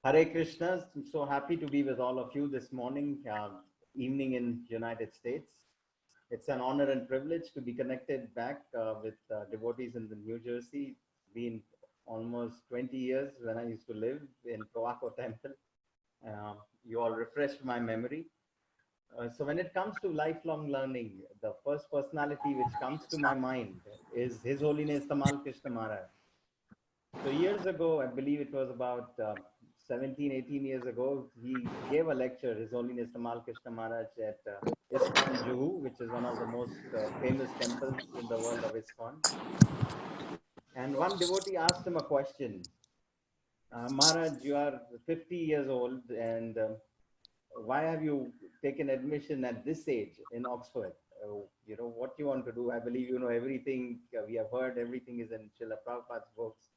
Hare Krishna. I'm so happy to be with all of you this morning, evening in United States. It's an honor and privilege to be connected back with devotees in the New Jersey. It's been almost 20 years when I used to live in Proaco Temple. You all refreshed my memory. So when it comes to lifelong learning, the first personality which comes to my mind is His Holiness Tamal Krishna Maharaj. So years ago, I believe it was about 17, 18 years ago, he gave a lecture, His Holiness Tamal Krishna Maharaj at ISKCON Juhu, which is one of the most famous temples in the world of ISKCON. And one devotee asked him a question. Maharaj, you are 50 years old, and why have you taken admission at this age in Oxford? What you want to do? I believe you know everything. We have heard everything is in Srila Prabhupada's books.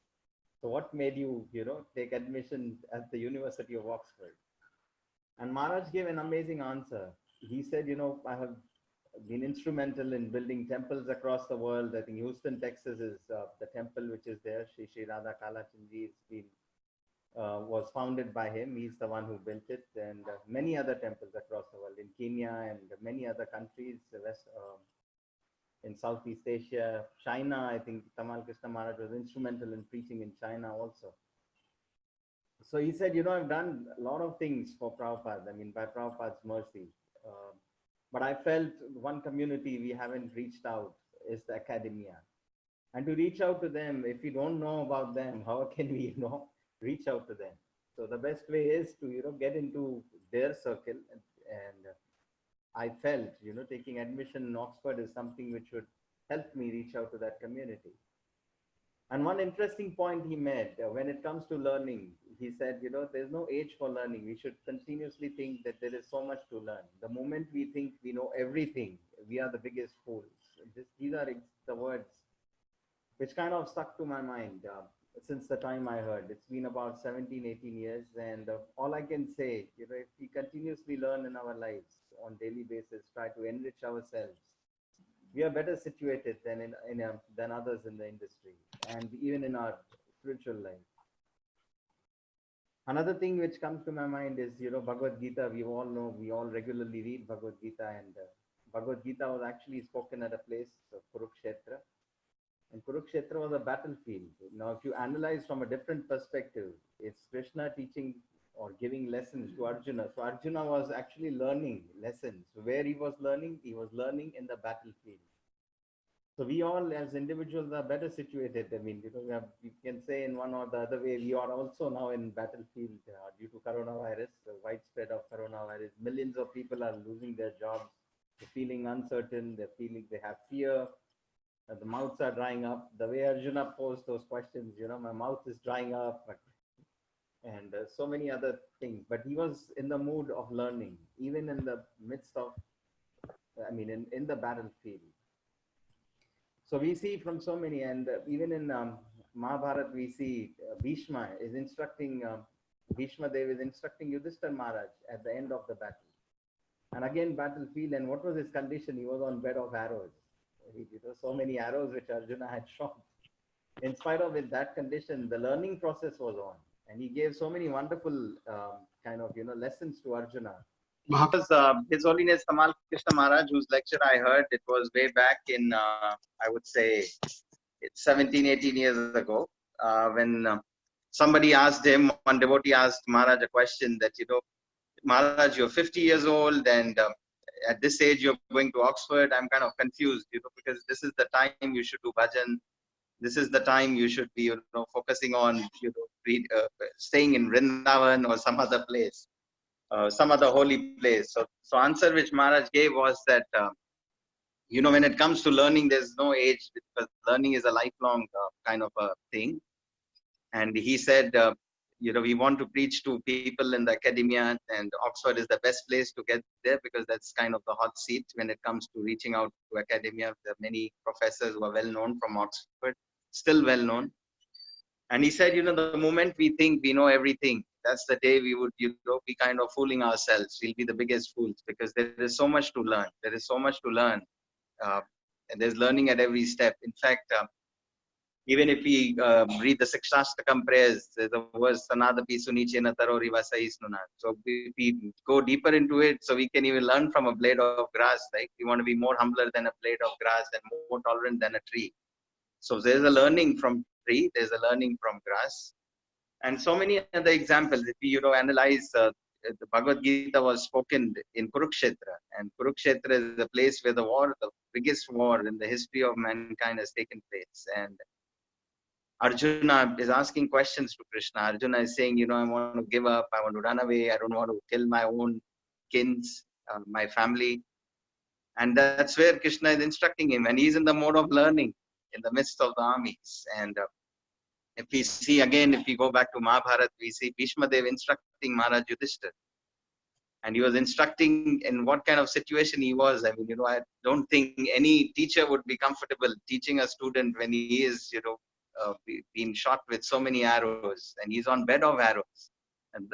So what made you, take admission at the University of Oxford? And Maharaj gave an amazing answer. He said, I have been instrumental in building temples across the world. I think Houston, Texas is the temple which is there. Sri Radha Kalachandji has been was founded by him. He's the one who built it, and many other temples across the world in Kenya and many other countries, in Southeast Asia, China. I think Tamal Krishna Maharaj was instrumental in preaching in China also. So he said, I've done a lot of things for Prabhupada, by Prabhupada's mercy. But I felt one community we haven't reached out is the academia. And to reach out to them, if we don't know about them, how can we, reach out to them? So the best way is to, get into their circle. And I felt, taking admission in Oxford is something which would help me reach out to that community. And one interesting point he made when it comes to learning, he said, there's no age for learning. We should continuously think that there is so much to learn. The moment we think we know everything, we are the biggest fools. These are the words which kind of stuck to my mind since the time I heard. It's been about 17, 18 years. And all I can say, if we continuously learn in our lives on daily basis, try to enrich ourselves, we are better situated than others in the industry and even in our spiritual life. Another thing which comes to my mind is, Bhagavad Gita. We all know, we all regularly read Bhagavad Gita, and Bhagavad Gita was actually spoken at a place of Kurukshetra. And Kurukshetra was a battlefield. Now, if you analyze from a different perspective, it's Krishna teaching or giving lessons to Arjuna. So Arjuna was actually learning lessons. Where he was learning in the battlefield. So we all as individuals are better situated. We can say in one or the other way, we are also now in battlefield due to coronavirus, the widespread of coronavirus. Millions of people are losing their jobs. They're feeling uncertain. They have fear. The mouths are drying up. The way Arjuna posed those questions, my mouth is drying up, and so many other things. But he was in the mood of learning, even in the midst of, in the battlefield. So we see from so many, and even in Mahabharata, we see Bhishma is instructing, Bhishma Dev is instructing Yudhishthira Maharaj at the end of the battle. And again, battlefield, and what was his condition? He was on bed of arrows. So many arrows which Arjuna had shot. In spite of it, that condition, the learning process was on. And he gave so many wonderful lessons to Arjuna. Because His Holiness Tamal Krishna Maharaj, whose lecture I heard, it was way back in, I would say, it's 17, 18 years ago, when somebody asked him, one devotee asked Maharaj a question that, Maharaj, you're 50 years old, and at this age you're going to Oxford. I'm kind of confused, because this is the time you should do bhajan. This is the time you should be, focusing on, staying in Vrindavan or some other place, some other holy place. So answer which Maharaj gave was that, when it comes to learning, there's no age, because learning is a lifelong kind of a thing. And he said, we want to preach to people in the academia, and Oxford is the best place to get there, because that's kind of the hot seat when it comes to reaching out to academia. There are many professors who are well known from Oxford, still well known. And he said, the moment we think we know everything, that's the day we would, be kind of fooling ourselves. We'll be the biggest fools, because there is so much to learn. There is so much to learn. And there's learning at every step. In fact, Even if we read the Sikshastakam prayers, there's a verse, Sanadapi Sunichena Tarori Vasai Snuna. So if we go deeper into it, so we can even learn from a blade of grass, right? We want to be more humbler than a blade of grass and more tolerant than a tree. So there's a learning from tree, there's a learning from grass. And so many other examples. If we, analyze the Bhagavad Gita was spoken in Kurukshetra, and Kurukshetra is the place where the biggest war in the history of mankind has taken place. And Arjuna is asking questions to Krishna. Arjuna is saying, I want to give up, I want to run away, I don't want to kill my own kins, my family. And that's where Krishna is instructing him. And he's in the mode of learning in the midst of the armies. And if we see again, if we go back to Mahabharata, we see Bhishma Dev instructing Maharaj Yudhishthira. And he was instructing in what kind of situation he was. I mean, I don't think any teacher would be comfortable teaching a student when he is, being shot with so many arrows, and he's on bed of arrows. And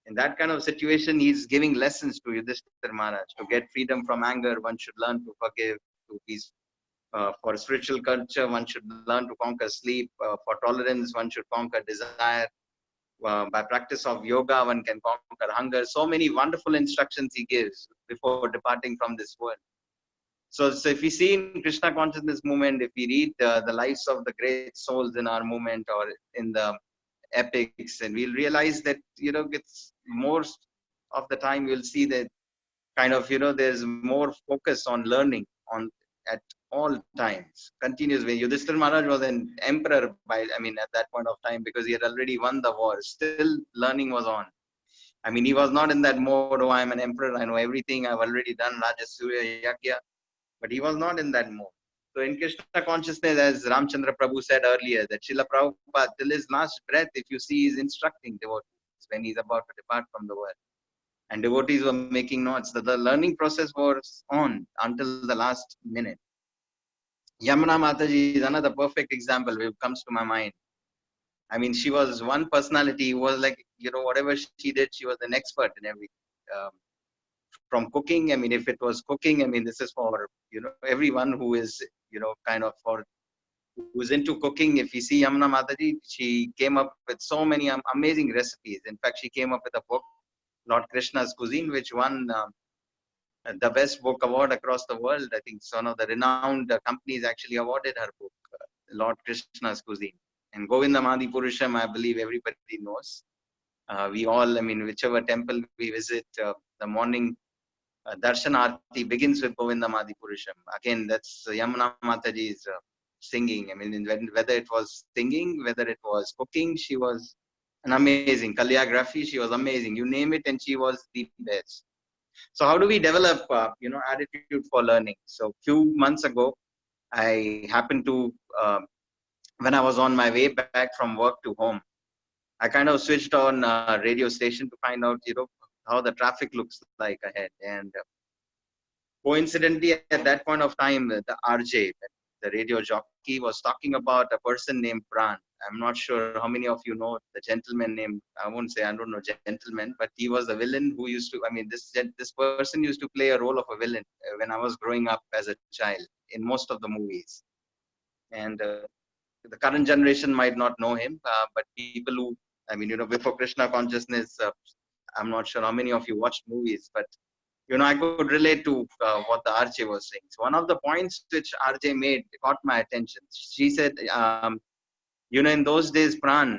in that kind of situation, he's giving lessons to Yudhishthira Maharaj. To get freedom from anger, one should learn to forgive. To peace. For spiritual culture, one should learn to conquer sleep. For tolerance, one should conquer desire. By practice of yoga, one can conquer hunger. So many wonderful instructions he gives before departing from this world. So if we see in Krishna consciousness movement, if we read the lives of the great souls in our movement or in the epics, and we'll realize that, it's most of the time we'll see that kind of, there's more focus on learning at all times, continuously. Yudhishthira Maharaj was an emperor at that point of time, because he had already won the war. Still learning was on. He was not in that mode, oh, I'm an emperor, I know everything, I've already done Rajasuya Yagya. But he was not in that mode. So in Krishna consciousness, as Ramchandra Prabhu said earlier, that Srila Prabhupada, till his last breath, if you see, is instructing devotees when he's about to depart from the world. And devotees were making notes. That the learning process was on until the last minute. Yamuna Mataji is another perfect example which comes to my mind. She was one personality who was like, whatever she did, she was an expert in everything. From cooking, if it was cooking, this is for, everyone who is, kind of who's into cooking. If you see Yamuna Mataji, she came up with so many amazing recipes. In fact, she came up with a book, Lord Krishna's Cuisine, which won the best book award across the world. I think one of the renowned companies actually awarded her book, Lord Krishna's Cuisine. And Govinda Purusham, I believe everybody knows. We all, whichever temple we visit, the morning Darshan Aarti begins with Govinda Purusham. Again, that's Yamuna Mataji's singing. Whether it was singing, whether it was cooking, she was an amazing. Calligraphy, she was amazing. You name it, and she was the best. So how do we develop, attitude for learning? So few months ago, I happened to, when I was on my way back from work to home, I kind of switched on a radio station to find out, how the traffic looks like ahead. And coincidentally, at that point of time, the RJ, the radio jockey, was talking about a person named Pran. I'm not sure how many of you know the gentleman named, I won't say, I don't know gentleman, but he was the villain who used to, this person used to play a role of a villain when I was growing up as a child in most of the movies. And the current generation might not know him, but people who, before Krishna consciousness, I'm not sure how many of you watched movies, but I could relate to what the RJ was saying. So one of the points which RJ made caught my attention. She said, in those days, Pran,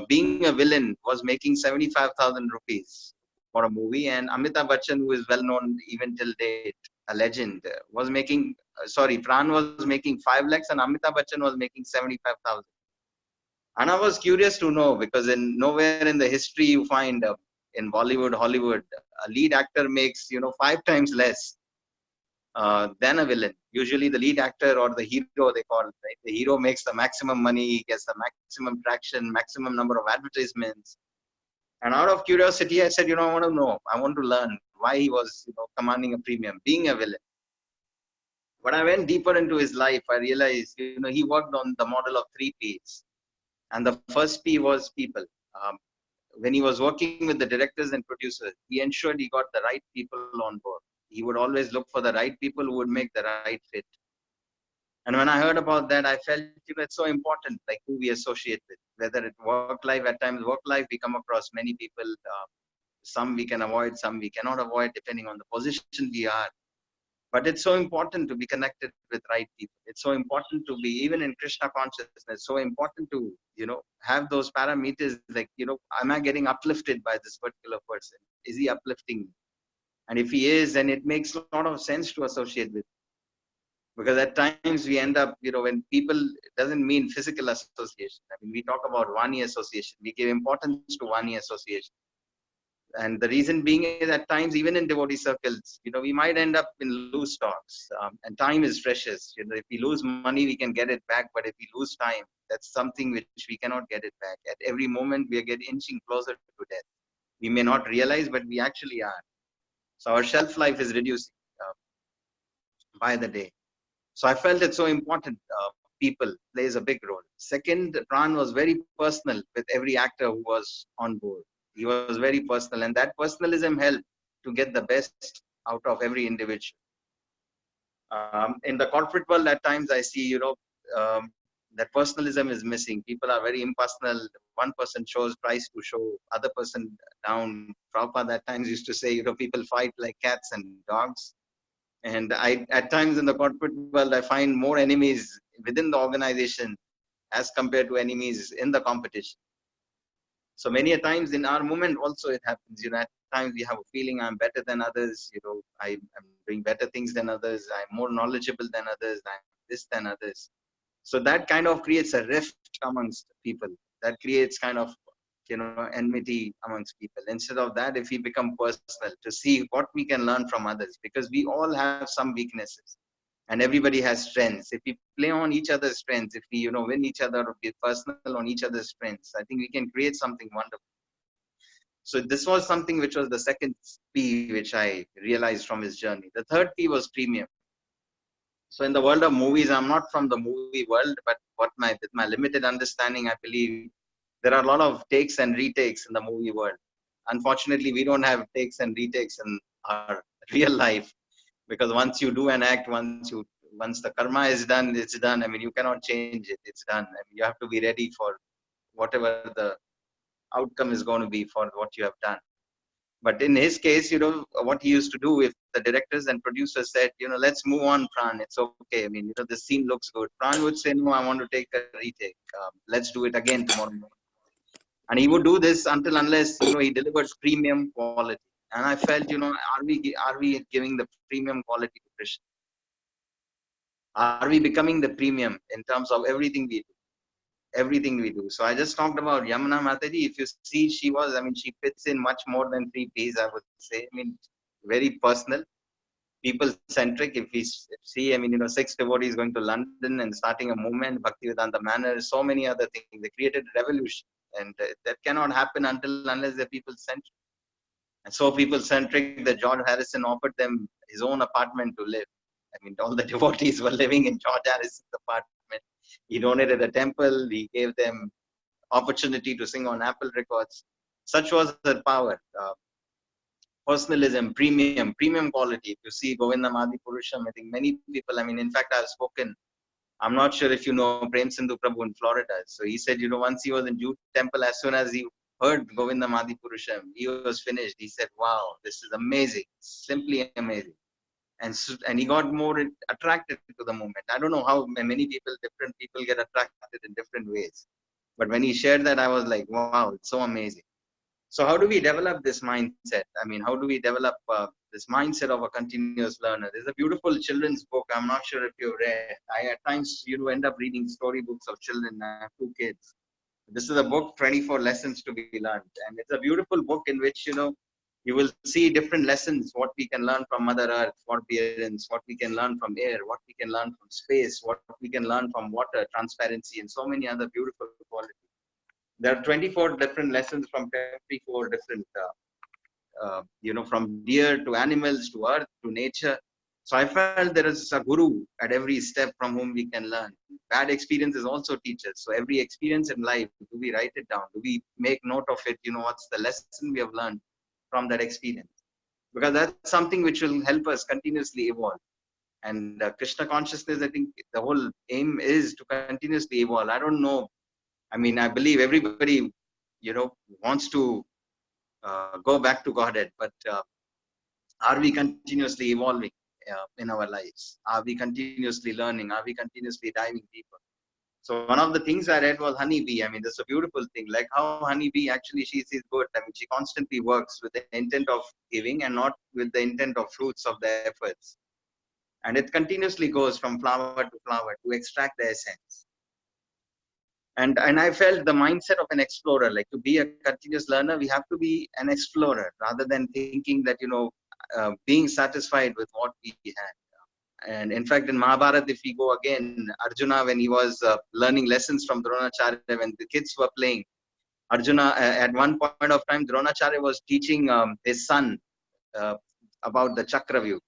being a villain, was making 75,000 rupees for a movie, and Amitabh Bachchan, who is well known even till date, a legend, was making, Pran was making 5 lakhs and Amitabh Bachchan was making 75,000. And I was curious to know, because nowhere in the history you find in Bollywood, Hollywood, a lead actor makes, 5 times less than a villain. Usually the lead actor or the hero, they call it, right? The hero makes the maximum money, gets the maximum traction, maximum number of advertisements. And out of curiosity, I said, I want to know, I want to learn why he was, commanding a premium, being a villain. When I went deeper into his life, I realized, he worked on the model of 3 Ps. And the first P was people. When he was working with the directors and producers, he ensured he got the right people on board. He would always look for the right people who would make the right fit. And when I heard about that, I felt, it's so important, like who we associate with, whether it work life, at times work life, we come across many people, some we can avoid, some we cannot avoid, depending on the position we are. But it's so important to be connected with right people. It's so important to be, even in Krishna consciousness, so important to, have those parameters like, am I getting uplifted by this particular person? Is he uplifting me? And if he is, then it makes a lot of sense to associate with. Because at times we end up, when people, it doesn't mean physical association. I mean, we talk about Vani association. We give importance to Vani association. And the reason being is at times, even in devotee circles, we might end up in loose talks. And time is precious. If we lose money, we can get it back. But if we lose time, that's something which we cannot get it back. At every moment, we are getting inching closer to death. We may not realize, but we actually are. So our shelf life is reducing by the day. So I felt it's so important. People plays a big role. Second, Pran was very personal with every actor who was on board. He was very personal, and that personalism helped to get the best out of every individual. In the corporate world, at times I see, that personalism is missing. People are very impersonal. One person tries to show other person down. Prabhupada at times used to say, people fight like cats and dogs. And at times in the corporate world, I find more enemies within the organization as compared to enemies in the competition. So many a times in our movement also it happens, at times we have a feeling I'm better than others, I'm doing better things than others, I'm more knowledgeable than others, I'm this than others. So that kind of creates a rift amongst people. That creates kind of, enmity amongst people. Instead of that, if we become personal to see what we can learn from others, because we all have some weaknesses and everybody has strengths. If we play on each other's strengths, if we, win each other or be personal on each other's strengths, I think we can create something wonderful. So this was something which was the second P, which I realized from his journey. The third P was premium. So in the world of movies, I'm not from the movie world, but with my limited understanding, I believe there are a lot of takes and retakes in the movie world. Unfortunately, we don't have takes and retakes in our real life, because once you do an act, once the karma is done, it's done. I mean, you cannot change it. It's done. I mean, you have to be ready for whatever the outcome is going to be for what you have done. But in his case, what he used to do, if the directors and producers said, let's move on, Pran, it's okay. I mean, the scene looks good. Pran would say, no, I want to take a retake. Let's do it again tomorrow morning. And he would do this unless, he delivers premium quality. And I felt, are we giving the premium quality to Krishna? Are we becoming the premium in terms of everything we do? Everything we do. So I just talked about Yamuna Mataji. If you see, she fits in much more than 3 Ps, I would say. I mean, very personal, people centric. If we see, I mean, 6 devotees going to London and starting a movement, Bhaktivedanta Manor, so many other things. They created a revolution. And that cannot happen unless they're people centric. And so people centric that George Harrison offered them his own apartment to live. I mean, all the devotees were living in George Harrison's apartment. He donated a temple. He gave them opportunity to sing on Apple Records. Such was the power. Personalism, premium quality. If you see Govindam Adi Purusham, I think many people, I mean, in fact, I've spoken, I'm not sure if you know Prem Sindhu Prabhu in Florida. So he said, once he was in Jude Temple, as soon as he heard Govindam Adi Purusham, he was finished. He said, wow, this is amazing, simply amazing. And he got more attracted to the movement. I don't know how many people, different people get attracted in different ways. But when he shared that, I was like, wow, it's so amazing. So how do we develop this mindset? I mean, how do we develop this mindset of a continuous learner? There's a beautiful children's book. I'm not sure if you've read. I at times end up reading storybooks of children. I have 2 kids. This is a book, 24 Lessons to be Learned. And it's a beautiful book in which, you will see different lessons, what we can learn from Mother Earth, forbearance, what we can learn from air, what we can learn from space, what we can learn from water, transparency, and so many other beautiful qualities. There are 24 different lessons from 24 different, from deer to animals to earth to nature. So I felt there is a guru at every step from whom we can learn. Bad experiences also teach us. So every experience in life, do we write it down? Do we make note of it? What's the lesson we have learned? From that experience, because that's something which will help us continuously evolve. And Krishna consciousness, I think the whole aim is to continuously evolve. I don't know. I mean, I believe everybody, wants to go back to Godhead, but are we continuously evolving in our lives? Are we continuously learning? Are we continuously diving deeper? So one of the things I read was honeybee. I mean, that's a beautiful thing. Like how honeybee actually she sees good. I mean, she constantly works with the intent of giving and not with the intent of fruits of their efforts. And it continuously goes from flower to flower to extract the essence. And I felt the mindset of an explorer, like to be a continuous learner, we have to be an explorer rather than thinking that, being satisfied with what we had. And in fact, in Mahabharata, if we go again, Arjuna, when he was learning lessons from Dronacharya, when the kids were playing, Arjuna, at one point of time, Dronacharya was teaching his son uh, about the Chakravyu.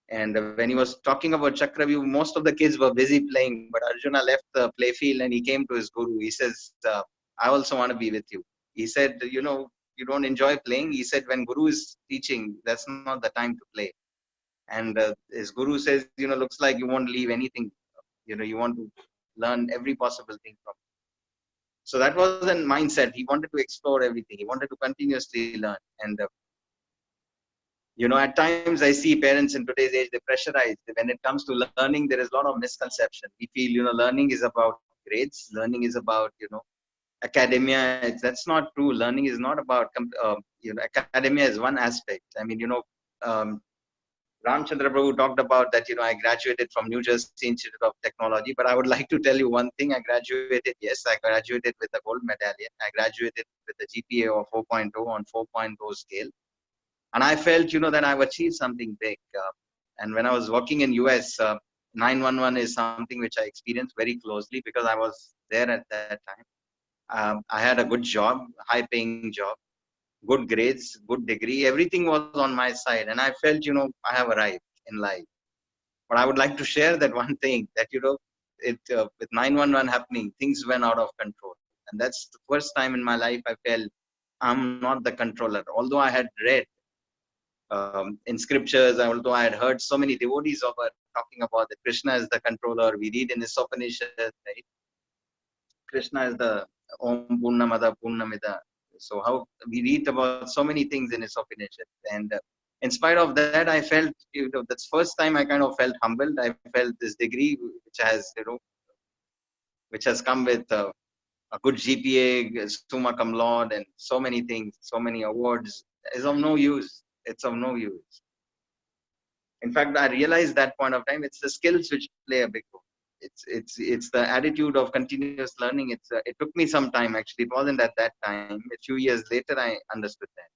And when he was talking about Chakravyu, most of the kids were busy playing, but Arjuna left the play field and he came to his guru. He says, I also want to be with you. He said, you don't enjoy playing. He said, when guru is teaching, that's not the time to play. And his guru says, looks like you won't leave anything. You want to learn every possible thing from. So that was a mindset. He wanted to explore everything. He wanted to continuously learn. And at times I see parents in today's age, they pressurize. When it comes to learning, there is a lot of misconception. We feel, learning is about grades. Learning is about, academia. That's not true. Learning is not about, academia is one aspect. I mean, Ramchandra Prabhu talked about that, I graduated from New Jersey Institute of Technology, but I would like to tell you one thing. I graduated with a gold medallion. I graduated with a GPA of 4.0 on 4.0 scale. And I felt, that I've achieved something big. And when I was working in US, 911 is something which I experienced very closely because I was there at that time. I had a good job, high paying job, good grades, good degree. Everything was on my side. And I felt, I have arrived in life. But I would like to share that one thing that, with 911 happening, things went out of control. And that's the first time in my life I felt I'm not the controller. Although I had read in scriptures, although I had heard so many devotees of talking about that Krishna is the controller. We read in his Upanishad, right? Krishna is the Om Purnamada Purnamida. So how we read about so many things in his Upanishad. And in spite of that, I felt, that's first time I kind of felt humbled. I felt this degree, which has come with a good GPA, summa cum laude, and so many things, so many awards, is of no use. It's of no use. In fact, I realized that point of time, it's the skills which play a big role. It's the attitude of continuous learning. It took me some time, actually. It wasn't at that time. A few years later, I understood that.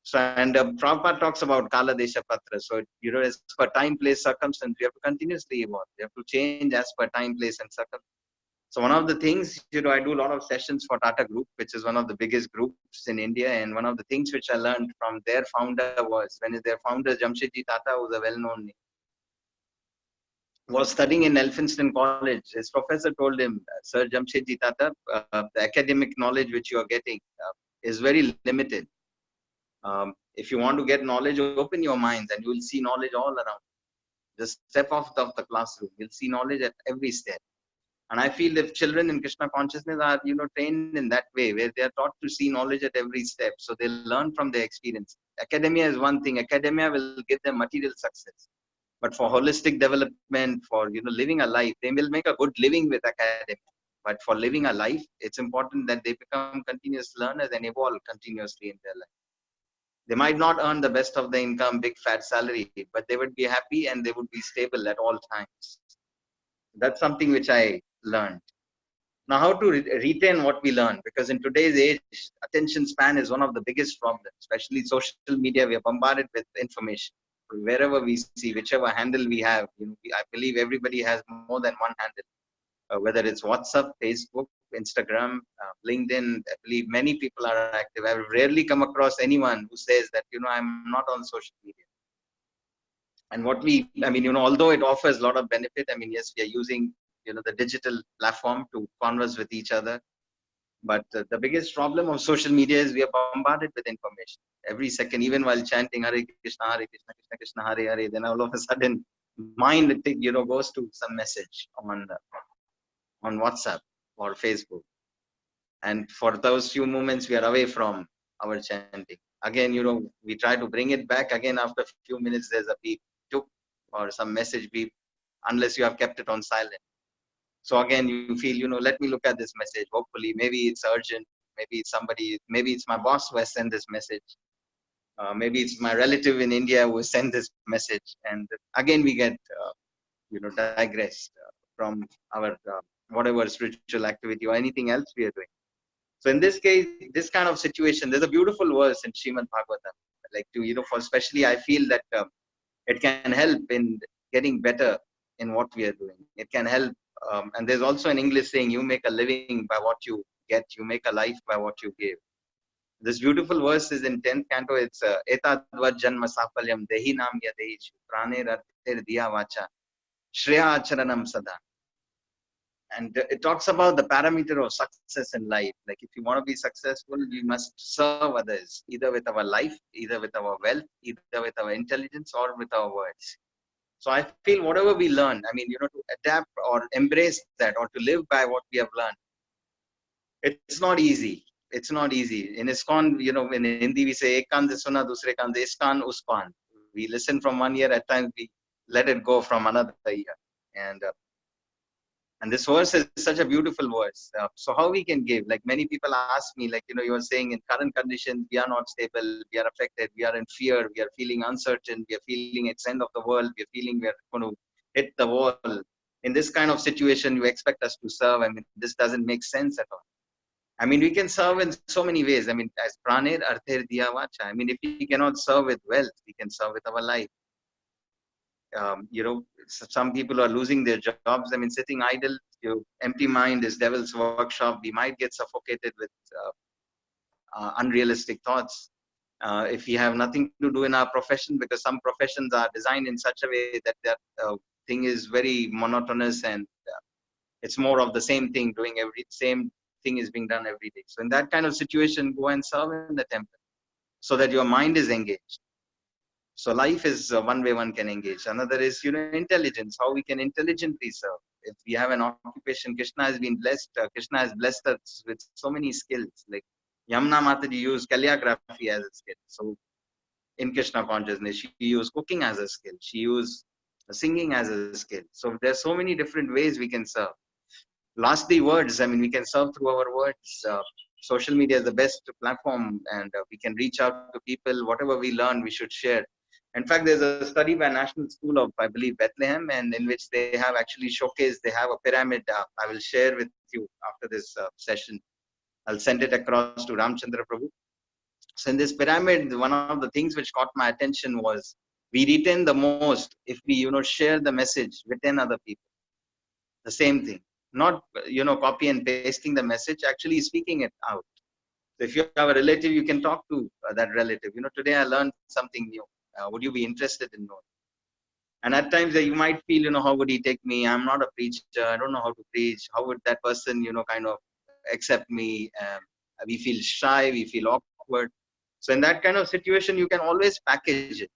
So, and Prabhupada talks about Kala Desha Patra. So, as per time, place, circumstance, you have to continuously evolve. You have to change as per time, place, and circumstance. So one of the things, I do a lot of sessions for Tata Group, which is one of the biggest groups in India. And one of the things which I learned from their founder was, when their founder, Jamshedji Tata, who was a well-known name, was studying in Elphinstone College. His professor told him, Sir Jamshedji Tata, the academic knowledge which you are getting is very limited. If you want to get knowledge, open your minds and you will see knowledge all around. Just step off of the classroom. You'll see knowledge at every step. And I feel if children in Krishna consciousness are, trained in that way, where they are taught to see knowledge at every step, so they learn from their experience. Academia is one thing. Academia will give them material success. But for holistic development, for, living a life, they will make a good living with academia. But for living a life, it's important that they become continuous learners and evolve continuously in their life. They might not earn the best of the income, big fat salary, but they would be happy and they would be stable at all times. That's something which I learned. Now, how to retain what we learn? Because in today's age, attention span is one of the biggest problems, especially social media. We are bombarded with information. Wherever we see, whichever handle we have, I believe everybody has more than one handle, whether it's WhatsApp, Facebook, Instagram, LinkedIn. I believe many people are active. I've rarely come across anyone who says that, I'm not on social media. And although it offers a lot of benefit, yes, we are using, the digital platform to converse with each other. But the biggest problem of social media is we are bombarded with information every second, even while chanting Hare Krishna, Krishna Krishna, Hare Hare. Then all of a sudden, mind, goes to some message on WhatsApp or Facebook. And for those few moments, we are away from our chanting. Again, we try to bring it back. Again, after a few minutes, there's a beep, took, or some message beep, unless you have kept it on silent. So again, you feel, let me look at this message. Hopefully, maybe it's urgent. Maybe it's somebody, maybe it's my boss who has sent this message. Maybe it's my relative in India who has sent this message. And again, we get, digressed from our whatever spiritual activity or anything else we are doing. So in this case, this kind of situation, there's a beautiful verse in Srimad Bhagavatam. Like for especially, I feel that it can help in getting better in what we are doing. It can help. And there's also an English saying, you make a living by what you get, you make a life by what you give. This beautiful verse is in 10th canto. It's Etadvad Janma Safalyam Dehi Nam Yadeich Prane Ratir Diya Vacha Shreya Acharanam Sada. And it talks about the parameter of success in life. Like if you want to be successful, we must serve others, either with our life, either with our wealth, either with our intelligence, or with our words. So I feel whatever we learn, to adapt or embrace that or to live by what we have learned, it's not easy. It's not easy. In ISKCON, in Hindi we say, Ek kan se suna, dusre kan se iskan uskan. We listen from one ear, at times we let it go from another ear. And this verse is such a beautiful verse. So how we can give? Like many people ask me, like, you were saying in current conditions, we are not stable, we are affected, we are in fear, we are feeling uncertain, we are feeling it's end of the world, we are feeling we are going to hit the wall. In this kind of situation, you expect us to serve. This doesn't make sense at all. We can serve in so many ways. As Praner Arther Diya Vacha. If we cannot serve with wealth, we can serve with our life. Some people are losing their jobs. Sitting idle, empty mind is devil's workshop. We might get suffocated with unrealistic thoughts. If we have nothing to do in our profession, because some professions are designed in such a way that that thing is very monotonous and it's more of the same thing, same thing is being done every day. So in that kind of situation, go and serve in the temple so that your mind is engaged. So life is one way one can engage. Another is, intelligence, how we can intelligently serve. If we have an occupation, Krishna has been blessed. Krishna has blessed us with so many skills. Like Yamuna Mataji used calligraphy as a skill. So in Krishna consciousness, she used cooking as a skill. She used singing as a skill. So there's so many different ways we can serve. Lastly, words. We can serve through our words. Social media is the best platform, and we can reach out to people. Whatever we learn, we should share. In fact, there's a study by National School of, I believe, Bethlehem, and in which they have actually showcased, they have a pyramid. I will share with you after this session. I'll send it across to Ramchandra Prabhu. So in this pyramid, one of the things which caught my attention was we retain the most if we, share the message with 10 other people. The same thing. Not, copy and pasting the message, actually speaking it out. So if you have a relative, you can talk to that relative. Today I learned something new. Would you be interested in knowing? And at times you might feel, how would he take me? I'm not a preacher. I don't know how to preach. How would that person, kind of accept me? We feel shy. We feel awkward. So in that kind of situation, you can always package it.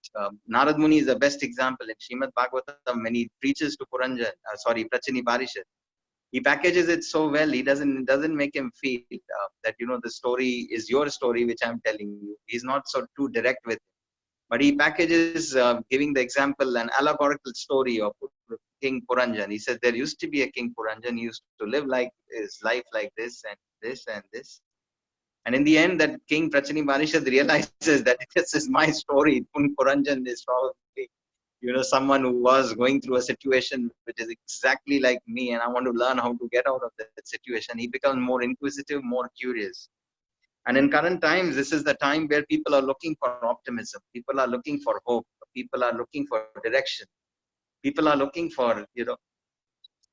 Narad Muni is the best example. In Srimad Bhagavatam, when he preaches to Prachini Parishad, he packages it so well. He doesn't make him feel that, the story is your story, which I'm telling you. He's not so too direct with it. But he packages, giving the example, an allegorical story of King Puranjan. He said there used to be a King Puranjan. He used to live like his life like this and this and this. And in the end, that King Prachini Parishad realizes that this is my story. King Puranjan is probably, someone who was going through a situation which is exactly like me, and I want to learn how to get out of that situation. He becomes more inquisitive, more curious. And in current times, this is the time where people are looking for optimism. People are looking for hope. People are looking for direction. People are looking for,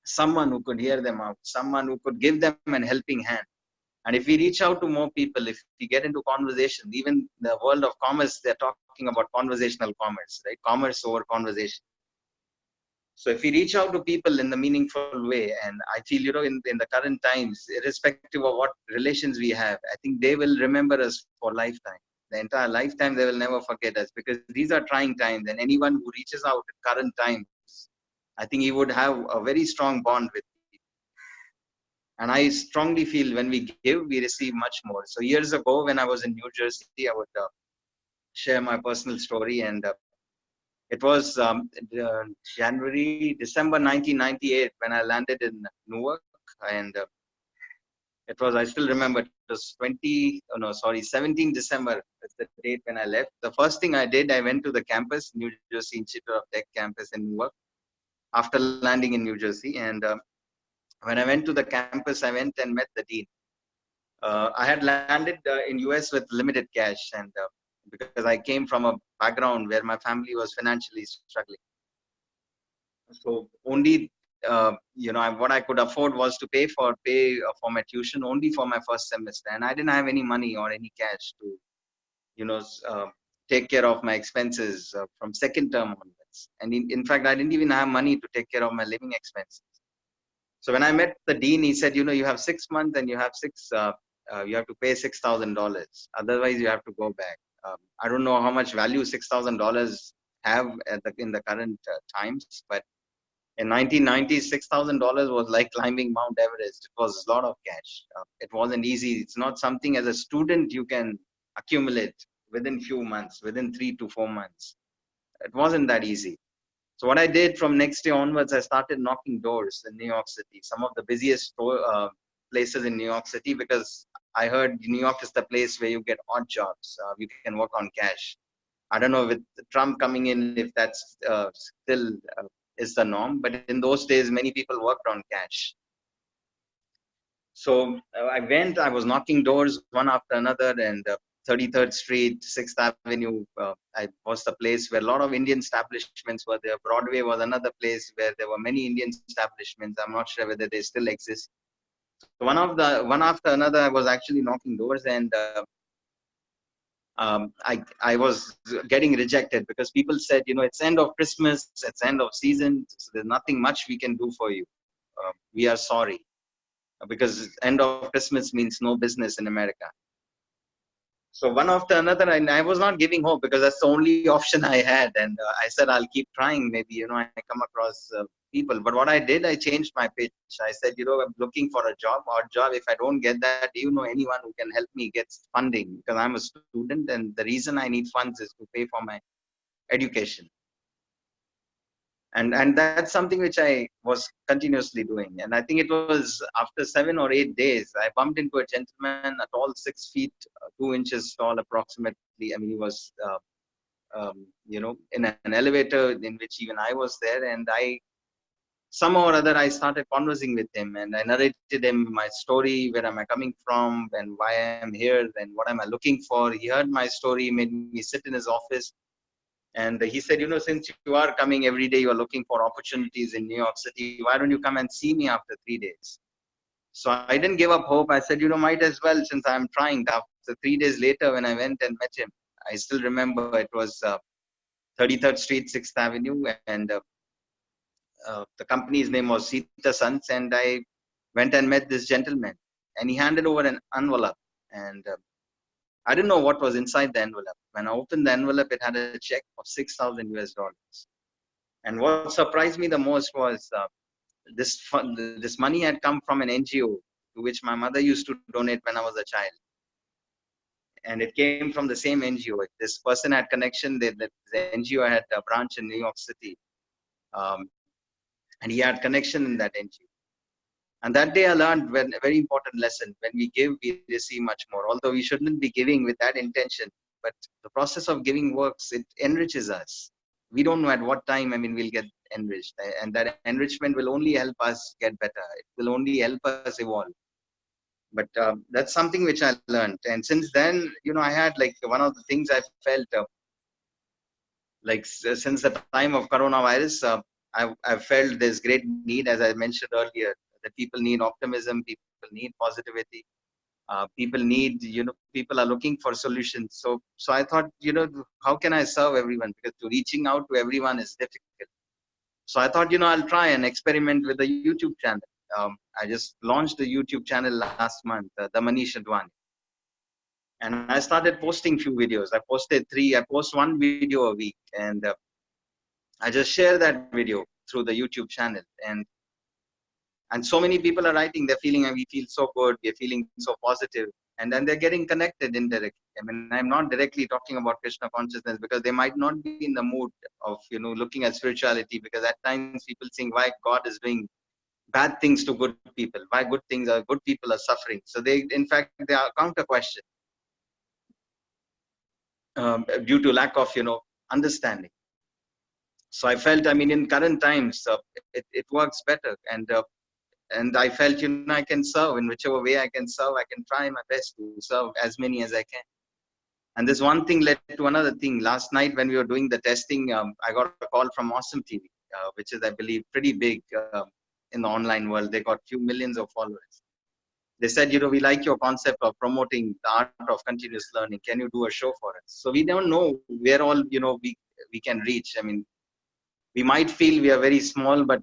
someone who could hear them out, someone who could give them an helping hand. And if we reach out to more people, if we get into conversation, even the world of commerce, they're talking about conversational commerce, right? Commerce over conversation. So if we reach out to people in the meaningful way, and I feel, in the current times, irrespective of what relations we have, I think they will remember us for lifetime. The entire lifetime, they will never forget us, because these are trying times, and anyone who reaches out at current times I think he would have a very strong bond with me. And I strongly feel when we give, we receive much more. So years ago, when I was in New Jersey, I would share my personal story. And it was December 1998 when I landed in Newark. And it was, I still remember, it was 17 December. That's the date when I left. The first thing I did, I went to the campus, New Jersey Institute of Tech campus in Newark, after landing in New Jersey. And when I went to the campus, I went and met the dean. I had landed in US with limited cash, and because I came from a background where my family was financially struggling. So only what I could afford was to pay for my tuition only for my first semester, and I didn't have any money or any cash to take care of my expenses from second term onwards. And in fact, I didn't even have money to take care of my living expenses. So when I met the dean, he said, you have 6 months and you have you have to pay $6,000. Otherwise, you have to go back. I don't know how much value $6,000 have in the current times, but in 1990s, $6,000 was like climbing Mount Everest. It was a lot of cash. It wasn't easy. It's not something as a student you can accumulate within few months, within 3 to 4 months. It wasn't that easy. So what I did from next day onwards, I started knocking doors in New York City, some of the busiest places in New York City, because I heard New York is the place where you get odd jobs. You can work on cash. I don't know with Trump coming in if that's still is the norm, but in those days, many people worked on cash. So I was knocking doors one after another, and 33rd Street, 6th Avenue was the place where a lot of Indian establishments were there. Broadway was another place where there were many Indian establishments. I'm not sure whether they still exist. So one after another, I was actually knocking doors, and I was getting rejected because people said, it's end of Christmas, it's end of season, so there's nothing much we can do for you. We are sorry. Because end of Christmas means no business in America. So one after another, I was not giving hope because that's the only option I had. And I said, I'll keep trying. Maybe, I come across people. But what I did, I changed my pitch. I said, I'm looking for a job, odd job. If I don't get that, do you know anyone who can help me get funding? Because I'm a student and the reason I need funds is to pay for my education. And that's something which I was continuously doing. And I think it was after 7 or 8 days, I bumped into a gentleman at all 6 feet, 2 inches tall, approximately. I mean, he was, in an elevator in which even I was there. And somehow or other, I started conversing with him and I narrated him my story, where am I coming from and why I am here and what am I looking for. He heard my story, made me sit in his office. And he said, since you are coming every day, you are looking for opportunities in New York City, why don't you come and see me after 3 days? So I didn't give up hope. I said, might as well, since I'm trying. After 3 days later, when I went and met him, I still remember it was 33rd Street, 6th Avenue. And the company's name was Sita Sons. And I went and met this gentleman. And he handed over an envelope. And I didn't know what was inside the envelope. When I opened the envelope, it had a check of $6,000 US. And what surprised me the most was this money had come from an NGO to which my mother used to donate when I was a child. And it came from the same NGO. This person had connection. The NGO had a branch in New York City. And he had connection in that NGO. And that day I learned a very important lesson. When we give, we receive much more. Although we shouldn't be giving with that intention, but the process of giving works, it enriches us. We don't know at what time, we'll get enriched. And that enrichment will only help us get better. It will only help us evolve. But that's something which I learned. And since then, I had one of the things I felt since the time of coronavirus, I've felt there's great need, as I mentioned earlier, that people need optimism, people need positivity, people need, people are looking for solutions. So I thought, how can I serve everyone? Because reaching out to everyone is difficult. So I thought, I'll try and experiment with a YouTube channel. I just launched a YouTube channel last month, the Manish Advani. And I started posting few videos. I post 1 video a week, and I just share that video. through the YouTube channel. And so many people are writing, they're feeling, we feel so good, we're feeling so positive, and then they're getting connected indirectly. I mean, I'm not directly talking about Krishna consciousness because they might not be in the mood of, looking at spirituality, because at times people think why God is doing bad things to good people, why good people are suffering. So in fact, they are counter question due to lack of, understanding. So I felt, in current times, it works better. And I felt, I can serve in whichever way I can serve. I can try my best to serve as many as I can. And this one thing led to another thing. Last night when we were doing the testing, I got a call from Awesome TV, which is, I believe, pretty big in the online world. They got few millions of followers. They said, we like your concept of promoting the art of continuous learning. Can you do a show for us? So we don't know where all, we can reach. I mean, we might feel we are very small, but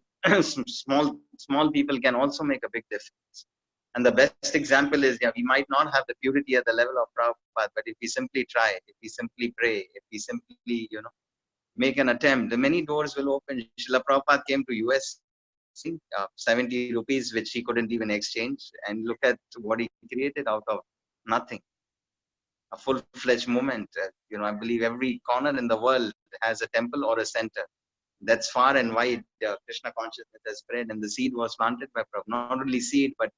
small people can also make a big difference. And the best example is, we might not have the purity at the level of Prabhupada, but if we simply try, if we simply pray, if we simply, make an attempt, the many doors will open. Srila Prabhupada came to US, 70 rupees, which he couldn't even exchange. And look at what he created out of nothing. A full-fledged movement. I believe every corner in the world has a temple or a center. That's far and wide. Krishna consciousness has spread, and the seed was planted by Prabhupada. Not only seed, but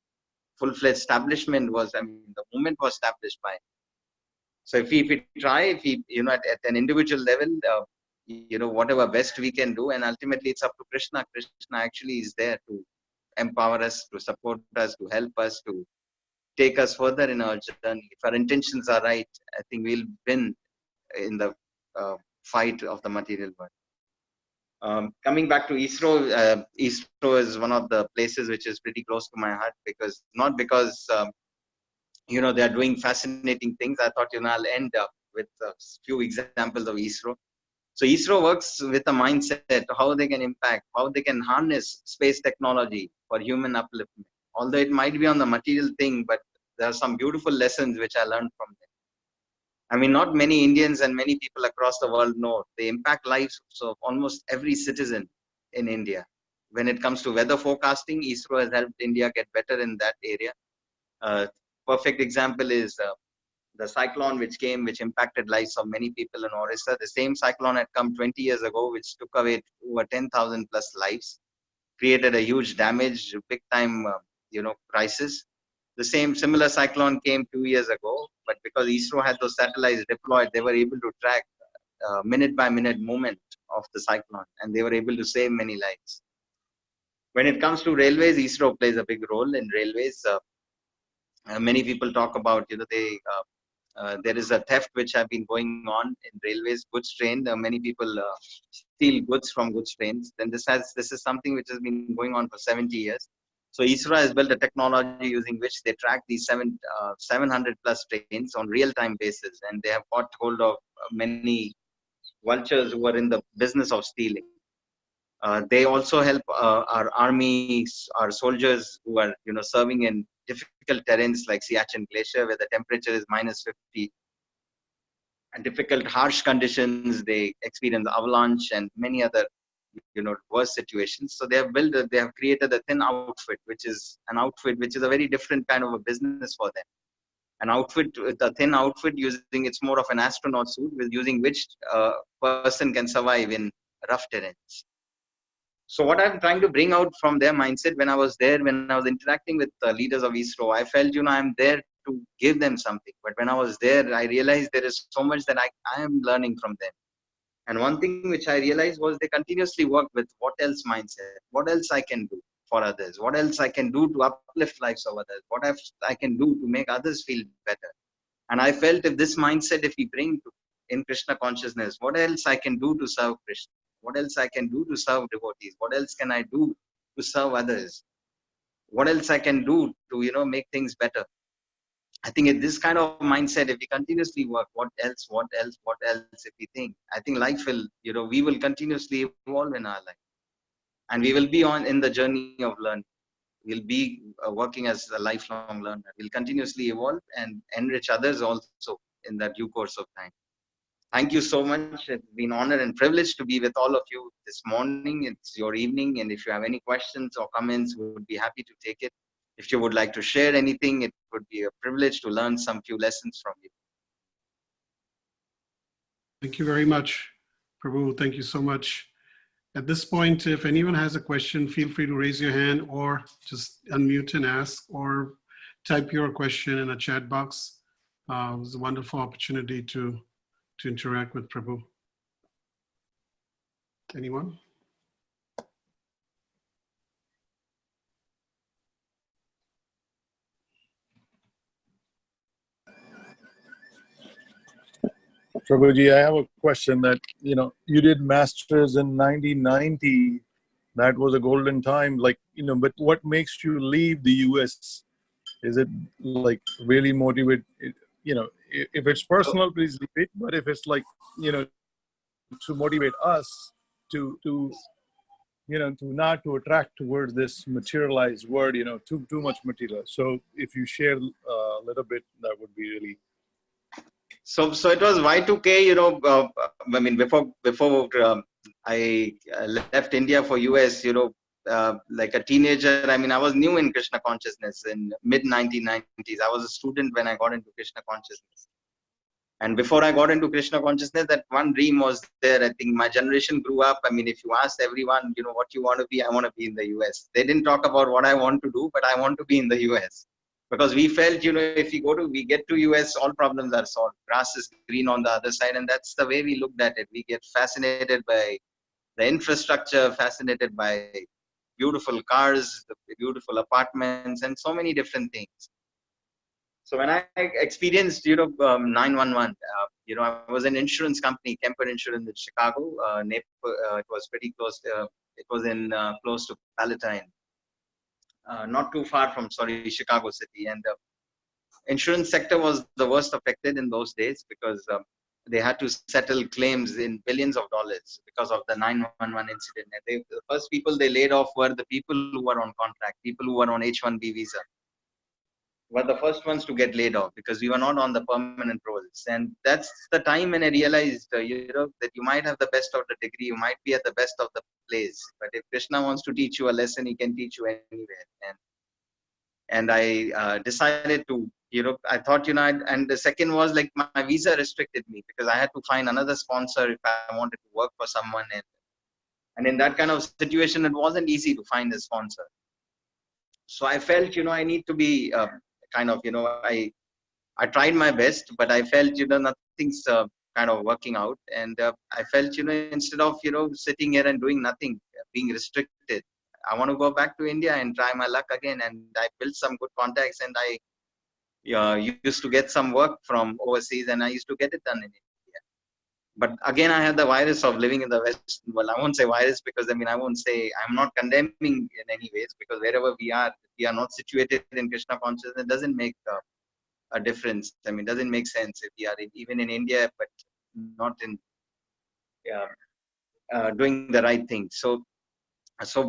full-fledged establishment was, the movement was established by. So if we try, if we, at an individual level, whatever best we can do, and ultimately it's up to Krishna. Krishna actually is there to empower us, to support us, to help us, to take us further in our journey. If our intentions are right, I think we'll win in the fight of the material world. Coming back to ISRO, ISRO is one of the places which is pretty close to my heart, because not because they are doing fascinating things. I thought I'll end up with a few examples of ISRO. So ISRO works with a mindset how they can impact, how they can harness space technology for human upliftment. Although it might be on the material thing, but there are some beautiful lessons which I learned from them. Not many Indians and many people across the world know they impact lives of almost every citizen in India. When it comes to weather forecasting, ISRO has helped India get better in that area. Perfect example is the cyclone which came, which impacted lives of many people in Orissa. The same cyclone had come 20 years ago, which took away over 10,000 plus lives, created a huge damage, big time, crisis. The similar cyclone came 2 years ago, but because ISRO had those satellites deployed, they were able to track minute by minute movement of the cyclone, and they were able to save many lives. When it comes to railways, ISRO plays a big role in railways. Many people talk about, there is a theft which have been going on in railways, goods train. Many people steal goods from goods trains. Then this is something which has been going on for 70 years. So ISRO has built a technology using which they track these 700 plus trains on real-time basis, and they have got hold of many vultures who are in the business of stealing. They also help our armies, our soldiers who are serving in difficult terrains like Siachen Glacier, where the temperature is -50, and difficult, harsh conditions. They experience avalanche and many other worse situations. So they have created a thin outfit, which is a very different kind of a business for them. An outfit with a thin outfit, it's more of an astronaut suit, using which a person can survive in rough terrains. So what I'm trying to bring out from their mindset, when I was interacting with the leaders of ISRO, I felt, I'm there to give them something. But when I was there, I realized there is so much that I am learning from them. And one thing which I realized was they continuously work with what else mindset, what else I can do for others, what else I can do to uplift lives of others, what else I can do to make others feel better. And I felt if this mindset, if we bring in Krishna consciousness, what else I can do to serve Krishna? What else I can do to serve devotees? What else can I do to serve others? What else I can do to, make things better? I think in this kind of mindset, if we continuously work, what else, if we think, I think life will, we will continuously evolve in our life. And we will be in the journey of learning. We'll be working as a lifelong learner. We'll continuously evolve and enrich others also in that due course of time. Thank you so much. It's been an honor and privilege to be with all of you this morning. It's your evening, and if you have any questions or comments, we would be happy to take it. If you would like to share anything, it would be a privilege to learn some few lessons from you. Thank you very much, Prabhu. Thank you so much. At this point, if anyone has a question, feel free to raise your hand or just unmute and ask, or type your question in a chat box. It was a wonderful opportunity to interact with Prabhu. Anyone? Prabhuji, I have a question that, you did masters in 1990. That was a golden time, but what makes you leave the US? Is it like really motivate, if it's personal, please leave it. But if it's like, to motivate us to not to attract towards this materialized word, too much material. So if you share a little bit, that would be really. So it was Y2K, I mean, before I left India for US, like a teenager, I mean, I was new in Krishna consciousness in mid 1990s. I was a student when I got into Krishna consciousness. And before I got into Krishna consciousness, that one dream was there. I think my generation grew up. I mean, if you ask everyone, what you want to be, I want to be in the US. They didn't talk about what I want to do, but I want to be in the US. Because we felt, if we get to US, all problems are solved. Grass is green on the other side. And that's the way we looked at it. We get fascinated by the infrastructure, fascinated by beautiful cars, the beautiful apartments, and so many different things. So when I experienced, 911, I was an insurance company, Kemper Insurance in Chicago. It was pretty close. It was in close to Palatine, not too far from, Chicago City. And the insurance sector was the worst affected in those days because they had to settle claims in billions of dollars because of the 911 incident. And the first people they laid off were the people who were on contract, people who were on H-1B visa. Were the first ones to get laid off because we were not on the permanent roles. And that's the time when I realized, that you might have the best of the degree, you might be at the best of the place, but if Krishna wants to teach you a lesson, he can teach you anywhere. And I decided to, I thought, and the second was like my visa restricted me because I had to find another sponsor if I wanted to work for someone. And in that kind of situation, it wasn't easy to find a sponsor. So I felt, I need to be I tried my best, but I felt, nothing's kind of working out. And I felt, instead of, sitting here and doing nothing, being restricted, I want to go back to India and try my luck again. And I built some good contacts, and I used to get some work from overseas, and I used to get it done in India. But again, I had the virus of living in the West. Well, I won't say virus because, I won't say, I'm not condemning in any ways, because wherever we are not situated in Krishna consciousness. It doesn't make a difference. It doesn't make sense if we are even in India, but not in doing the right thing. So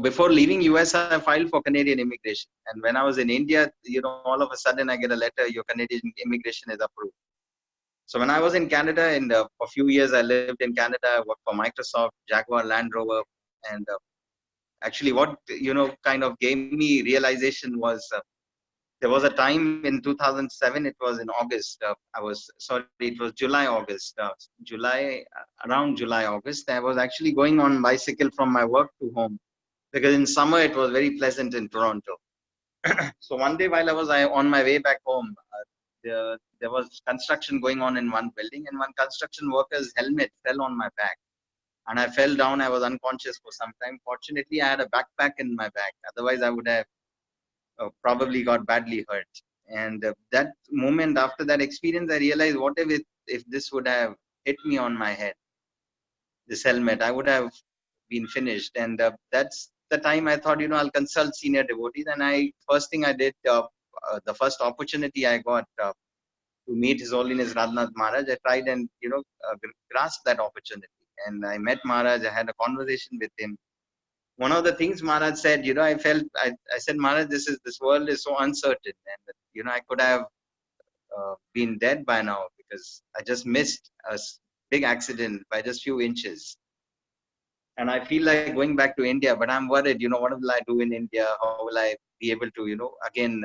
before leaving US, I filed for Canadian immigration. And when I was in India, all of a sudden I get a letter, your Canadian immigration is approved. So when I was in Canada, and for a few years I lived in Canada, I worked for Microsoft, Jaguar Land Rover. And actually what, kind of gave me realization was, there was a time in 2007, it was in August, it was July, August, around July, August, I was actually going on bicycle from my work to home, because in summer it was very pleasant in Toronto. So one day while I was on my way back home, there was construction going on in one building, and one construction worker's helmet fell on my back. And I fell down, I was unconscious for some time. Fortunately, I had a backpack in my back. Otherwise, I would have probably got badly hurt. And that moment, after that experience, I realized, what if this would have hit me on my head, this helmet, I would have been finished. And that's the time I thought, I'll consult senior devotees. And first thing I did, the first opportunity I got to meet His Holiness Radhanath Maharaj, I tried and, grasp that opportunity. And I met Maharaj, I had a conversation with him. One of the things Maharaj said, I said, Maharaj, this world is so uncertain. And, I could have been dead by now, because I just missed big accident by just few inches. And I feel like going back to India, but I'm worried, what will I do in India? How will I be able to, again,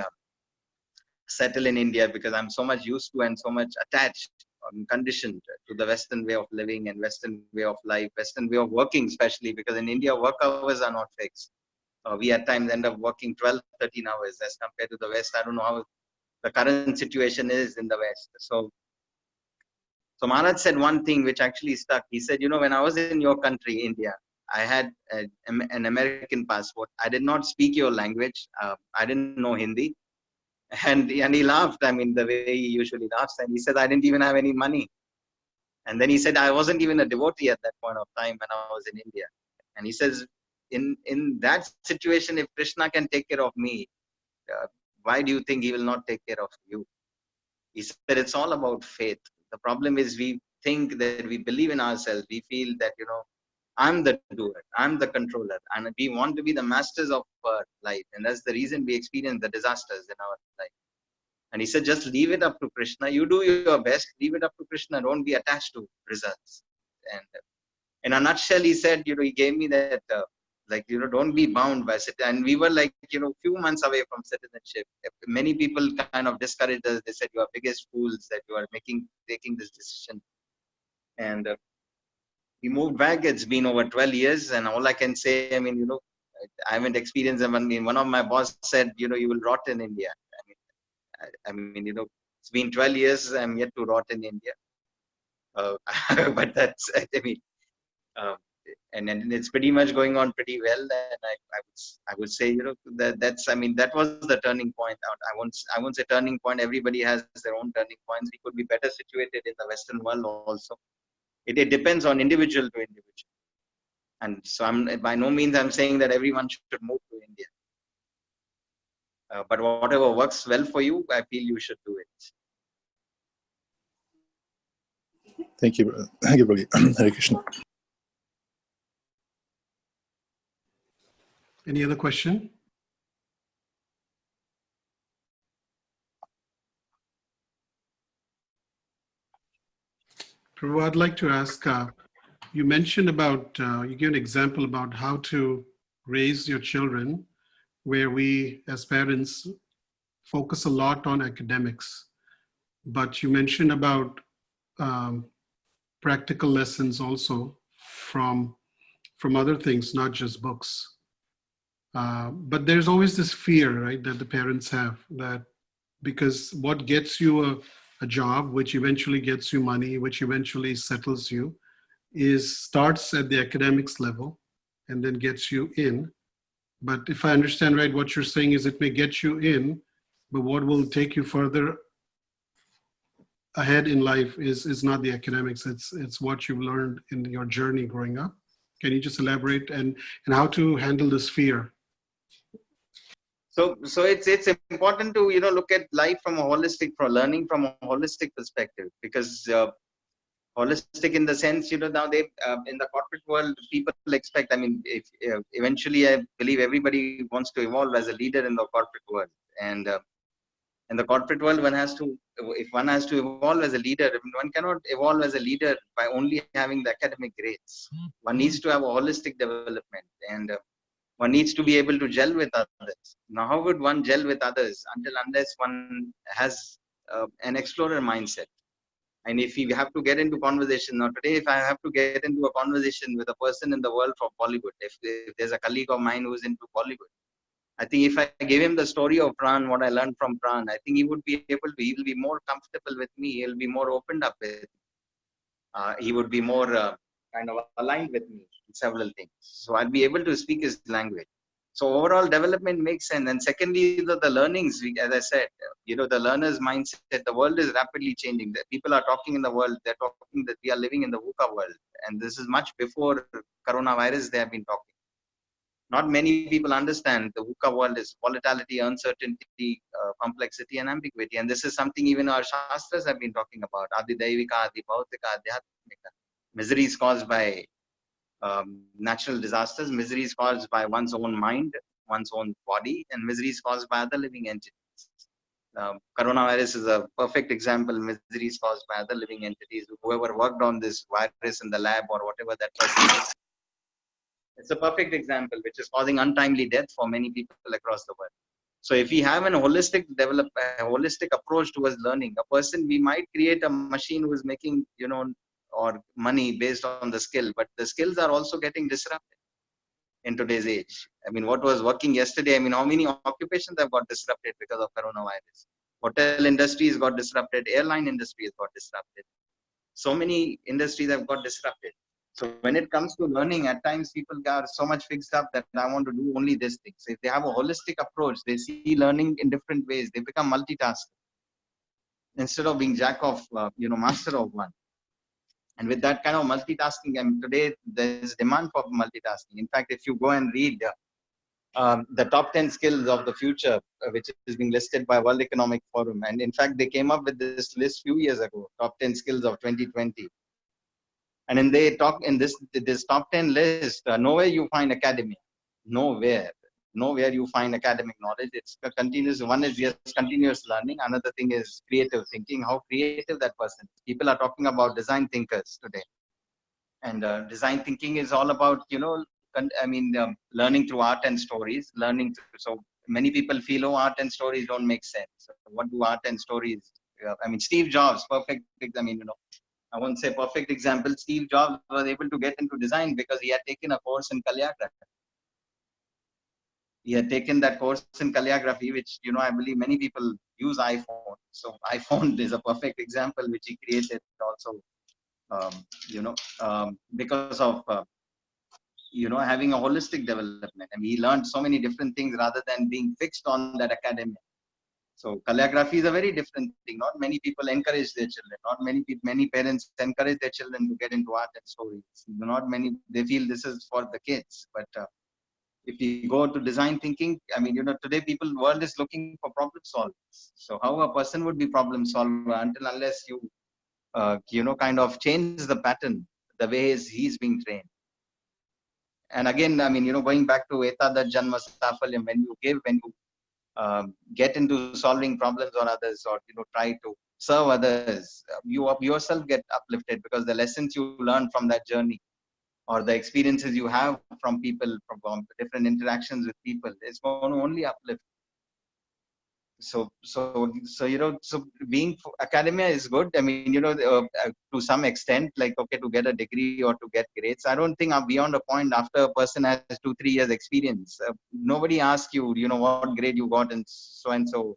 settle in India, because I'm so much used to and so much attached and conditioned to the Western way of living and Western way of life, Western way of working, especially because in India, work hours are not fixed. We at times end up working 12, 13 hours as compared to the West. I don't know how the current situation is in the West. So Maharaj said one thing which actually stuck. He said, when I was in your country, India, I had an American passport. I did not speak your language. I didn't know Hindi. And he laughed, the way he usually laughs. And he said, I didn't even have any money. And then he said, I wasn't even a devotee at that point of time when I was in India. And he says, in that situation, if Krishna can take care of me, why do you think he will not take care of you? He said, it's all about faith. The problem is we think that we believe in ourselves. We feel that, I'm the doer, I'm the controller, and we want to be the masters of our life. And that's the reason we experience the disasters in our life. And he said, just leave it up to Krishna. You do your best, leave it up to Krishna. Don't be attached to results. And in a nutshell, he said, he gave me that, don't be bound by it. And we were few months away from citizenship. Many people kind of discouraged us. They said, you are biggest fools that you are taking this decision. And we moved back. It's been over 12 years. And all I can say, I haven't experienced, one of my boss said, you will rot in India. It's been 12 years. I'm yet to rot in India. But that's, and it's pretty much going on pretty well. And I would say, that was the turning point out. I won't say turning point. Everybody has their own turning points. We could be better situated in the Western world also. It depends on individual to individual. And so by no means I'm saying that everyone should move to India. But whatever works well for you, I feel you should do it. Thank you, brother. Thank you, brother. Hare Krishna. Any other question? Prabhu, I'd like to ask, you mentioned about, you gave an example about how to raise your children, where we as parents focus a lot on academics, but you mentioned about practical lessons also from other things, not just books. But there's always this fear, right, that the parents have, that because what gets you a job, which eventually gets you money, which eventually settles you, starts at the academics level and then gets you in. But if I understand right, what you're saying is it may get you in, but what will take you further ahead in life is not the academics. It's what you've learned in your journey growing up. Can you just elaborate and how to handle this fear? So it's important to look at life from learning from a holistic perspective, because holistic in the sense now they in the corporate world people expect. If eventually I believe everybody wants to evolve as a leader in the corporate world, and in the corporate world if one has to evolve as a leader, one cannot evolve as a leader by only having the academic grades. One needs to have a holistic development, and one needs to be able to gel with others. Now, how would one gel with others unless one has an explorer mindset? And if you have to get into conversation, now today, if I have to get into a conversation with a person in the world from Bollywood, if there's a colleague of mine who's into Bollywood, I think if I give him the story of Pran, what I learned from Pran, I think he will be more comfortable with me. He'll be more opened up with me. He would be more kind of aligned with me in several things. So I'll be able to speak his language. So overall development makes sense. And secondly, the learnings, as I said, the learner's mindset, the world is rapidly changing. The people are talking in the world, they're talking that we are living in the VUCA world. And this is much before coronavirus, they have been talking. Not many people understand the VUCA world is volatility, uncertainty, complexity, and ambiguity. And this is something even our Shastras have been talking about. Adi Daivika, Adi Bhautika, Adhyatmika. Miseries caused by natural disasters, miseries caused by one's own mind, one's own body, and miseries caused by other living entities. Coronavirus is a perfect example. Miseries caused by other living entities. Whoever worked on this virus in the lab or whatever that person is, it's a perfect example, which is causing untimely death for many people across the world. So if we have a holistic approach towards learning, a person, we might create a machine who is making, or money based on the skill, but the skills are also getting disrupted in today's age. I mean, what was working yesterday? I mean, how many occupations have got disrupted because of coronavirus? Hotel industries got disrupted. Airline industries got disrupted. So many industries have got disrupted. So when it comes to learning, at times people are so much fixed up that I want to do only this thing. So if they have a holistic approach, they see learning in different ways. They become multitaskers instead of being jack of, master of one. And with that kind of multitasking, and today there is demand for multitasking. In fact, if you go and read the top 10 skills of the future, which is being listed by World Economic Forum, and in fact, they came up with this list few years ago, top 10 skills of 2020. And then they talk in this top 10 list, nowhere you find academia, nowhere you find academic knowledge. It's a continuous. One is just continuous learning. Another thing is creative thinking, how creative that person is. People are talking about design thinkers today. And design thinking is all about, learning through art and stories, so many people feel, oh, art and stories don't make sense. So what do art and stories? Steve Jobs, perfect. I won't say perfect example. Steve Jobs was able to get into design because he had taken a course in calligraphy. He had taken that course in calligraphy, which, I believe many people use iPhone. So iPhone is a perfect example, which he created also, because of, having a holistic development. And he learned so many different things rather than being fixed on that academia. So calligraphy is a very different thing. Not many people encourage their children. Not many parents encourage their children to get into art and stories. Not many, they feel this is for the kids. But if you go to design thinking, today world is looking for problem solvers. So how a person would be problem solver unless you, kind of change the pattern, the way he's being trained. And again, going back to Etadat Janma Safalyam, when you get into solving problems on others, or try to serve others, you yourself get uplifted because the lessons you learn from that journey, or the experiences you have from people, from different interactions with people, it's going to only uplift. So being academia is good. To some extent, like, okay, to get a degree or to get grades, I don't think I'm beyond a point after a person has 2-3 years experience. Nobody asks you, what grade you got in so and so,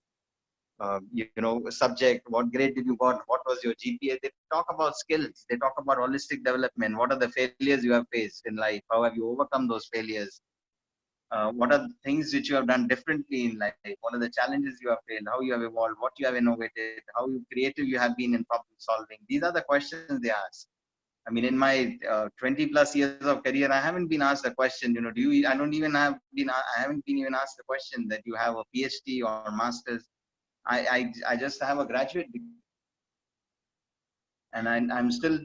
subject, what grade did you got, what was your GPA. They talk about skills. They talk about holistic development. What are the failures you have faced in life? How have you overcome those failures? What are the things which you have done differently in life? What are the challenges you have faced? How you have evolved? What you have innovated? How creative you have been in problem solving? These are the questions they ask. In my 20 plus years of career, I haven't been asked a question. I haven't been even asked the question that you have a PhD or master's. I just have a graduate degree, and I'm still,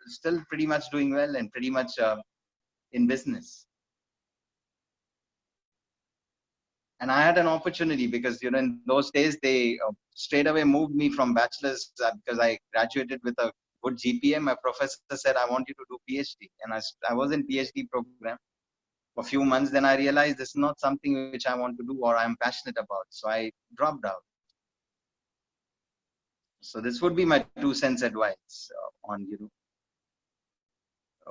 still pretty much doing well and pretty much in business. And I had an opportunity because, in those days, they straight away moved me from bachelor's because I graduated with a good GPA. My professor said, I want you to do PhD. And I was in PhD program for a few months. Then I realized this is not something which I want to do or I'm passionate about. So I dropped out. So this would be my 2 cents advice on,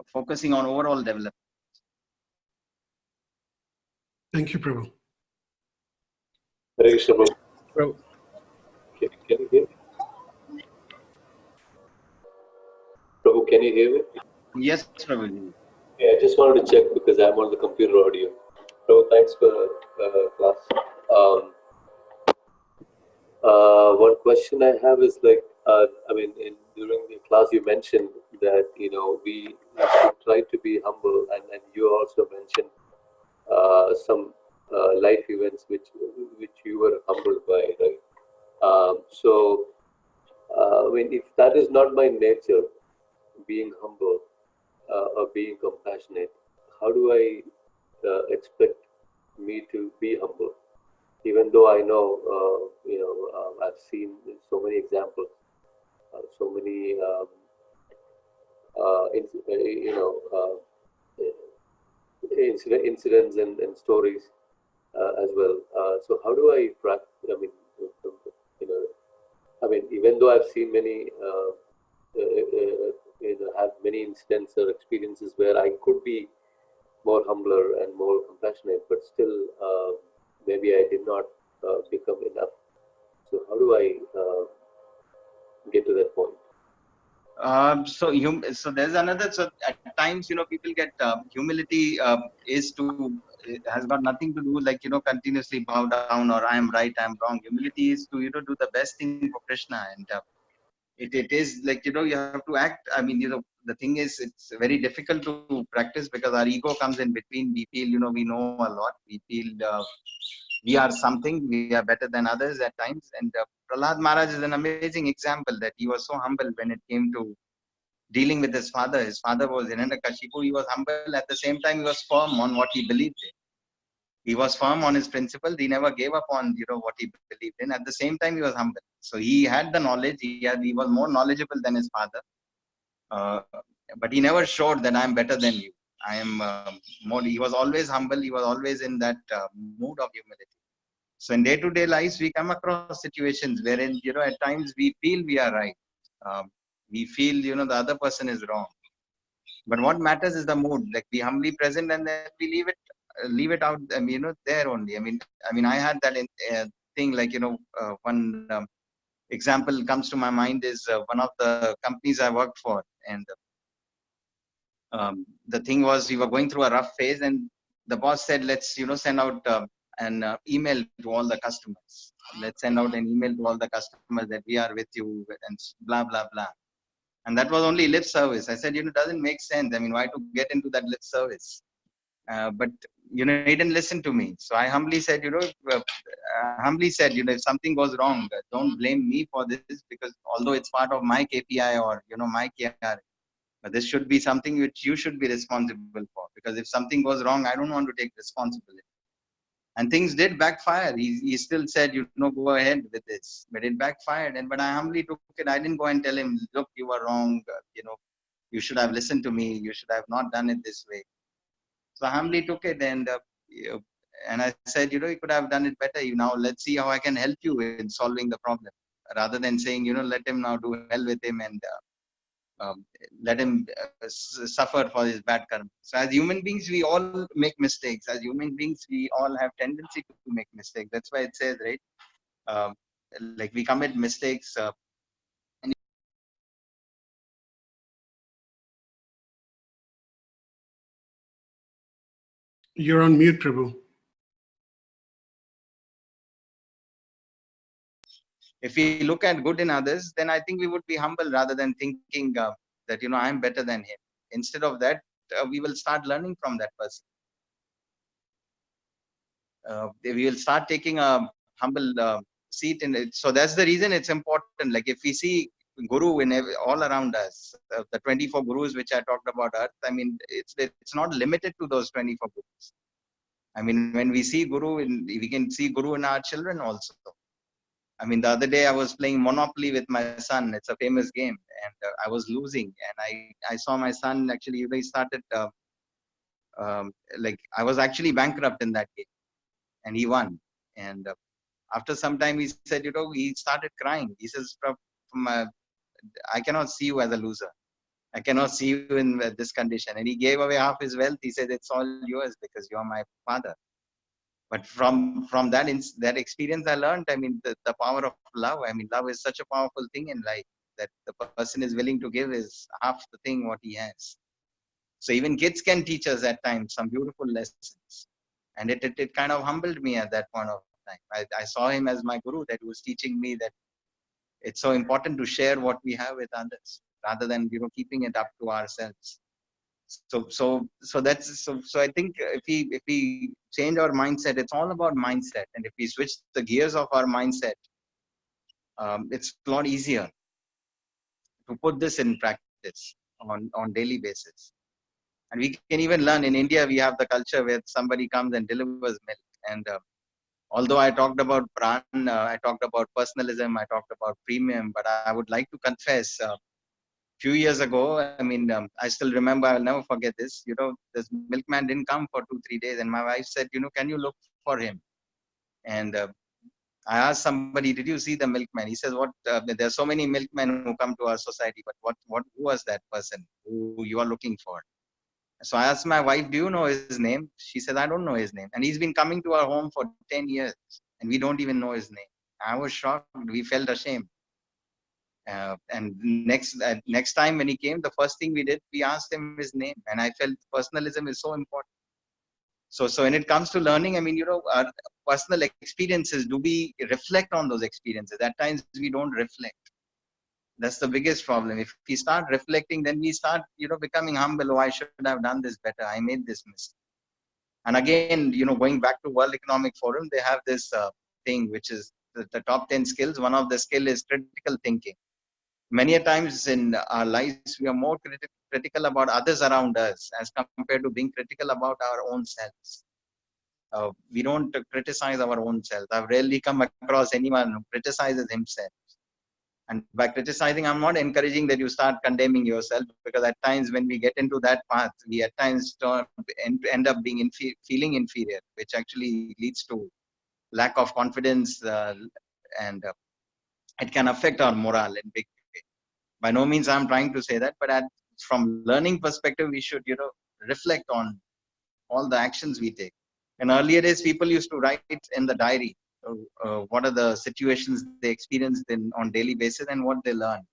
focusing on overall development. Thank you, Prabhu. Hare Krishna, Prabhu. Can you hear me? Prabhu, can you hear me? Yes, Prabhu. Yeah, I just wanted to check because I'm on the computer audio. Prabhu, thanks for class. One question I have is during the class you mentioned that we should try to be humble, and you also mentioned some life events which you were humbled by, right? If that is not my nature, being humble or being compassionate, how do I expect me to be humble? even though I know, I've seen so many examples, so many, incidents and stories as well. So how do I practice? I mean, you know, even though I've seen many, have many incidents or experiences where I could be more humbler and more compassionate, but still, maybe I did not become enough. So how do I get to that point? So there's another. So at times, people get humility is to it has got nothing to do like continuously bow down or I am right, I am wrong. Humility is to do the best thing for Krishna, and it is like you have to act. I mean, the thing is it's very difficult to practice because our ego comes in between. We feel we know a lot. We feel we are something. We are better than others at times, and Prahlad Maharaj is an amazing example that he was so humble when it came to dealing with his father. His father was Hiranyakashipu. He was humble. At the same time, he was firm on what he believed in. He was firm on his principles. He never gave up on what he believed in. At the same time, he was humble. So he had the knowledge. He was more knowledgeable than his father. Uh, but he never showed that I am better than you. I am more. He was always humble. He was always in that mood of humility. So in day-to-day lives, we come across situations wherein at times we feel we are right. We feel the other person is wrong. But what matters is the mood. Like be humbly present, and then we leave it out. There only. I had that thing like one example comes to my mind is one of the companies I worked for, and the thing was we were going through a rough phase, and the boss said, let's send out an email to all the customers. Let's send out an email to all the customers that we are with you and blah blah blah. And that was only lip service. I said, it doesn't make sense. I mean, why to get into that lip service? But he didn't listen to me. So I humbly said, if something goes wrong, don't blame me for this, because although it's part of my KPI or my KR, but this should be something which you should be responsible for. Because if something goes wrong, I don't want to take responsibility. And things did backfire. He still said, go ahead with this, but it backfired. But I humbly took it. I didn't go and tell him, look, you were wrong. You should have listened to me. You should have not done it this way. So I humbly took it, and I said, you could have done it better. Now let's see how I can help you in solving the problem, rather than saying, let him now do hell with him and let him suffer for his bad karma. So as human beings, we all make mistakes. As human beings, we all have tendency to make mistakes. That's why it says, right? Like we commit mistakes. You're on mute, Prabhu. If we look at good in others, then I think we would be humble rather than thinking that I'm better than him. Instead of that, we will start learning from that person. We will start taking a humble seat in it. So that's the reason it's important. Like if we see Guru in all around us, the 24 Gurus which I talked about Earth, it's not limited to those 24 Gurus. When we see Guru, we can see Guru in our children also. The other day I was playing Monopoly with my son. It's a famous game, and I was losing, and I saw my son actually. He started like I was actually bankrupt in that game, and he won. And after some time, he said, he started crying. He says, I cannot see you as a loser. I cannot see you in this condition. And he gave away half his wealth. He said, it's all yours because you're my father. But from that experience, I learned, the power of love. Love is such a powerful thing in life that the person is willing to give is half the thing what he has. So even kids can teach us at times some beautiful lessons. And it kind of humbled me at that point of time. I saw him as my guru that was teaching me that it's so important to share what we have with others rather than keeping it up to ourselves. So I think if we change our mindset, it's all about mindset. And if we switch the gears of our mindset, it's a lot easier to put this in practice on daily basis. And we can even learn in India. We have the culture where somebody comes and delivers milk, and although I talked about Pran, I talked about personalism, I talked about premium, but I would like to confess, few years ago, I mean, I still remember, I'll never forget this. This milkman didn't come for 2, 3 days, and my wife said, can you look for him? And I asked somebody, did you see the milkman? He says, what? There are so many milkmen who come to our society, but who was that person who you are looking for? So I asked my wife, do you know his name? She said, I don't know his name. And he's been coming to our home for 10 years, and we don't even know his name. I was shocked. We felt ashamed. And next time when he came, the first thing we did, we asked him his name, and I felt personalism is so important. So when it comes to learning, I mean, our personal experiences, do we reflect on those experiences? At times we don't reflect. That's the biggest problem. If we start reflecting, then we start, becoming humble. Oh, I should have done this better. I made this mistake. And again, going back to World Economic Forum, they have this thing, which is the top 10 skills. One of the skill is critical thinking. Many a times in our lives, we are more critical about others around us as compared to being critical about our own selves. We don't criticize our own selves. I've rarely come across anyone who criticizes himself. And by criticizing, I'm not encouraging that you start condemning yourself, because at times when we get into that path, we at times end up being feeling inferior, which actually leads to lack of confidence, and it can affect our morale in big way. By no means I'm trying to say that, but from learning perspective, we should, reflect on all the actions we take. In earlier days, people used to write in the diary what are the situations they experienced on daily basis and what they learned.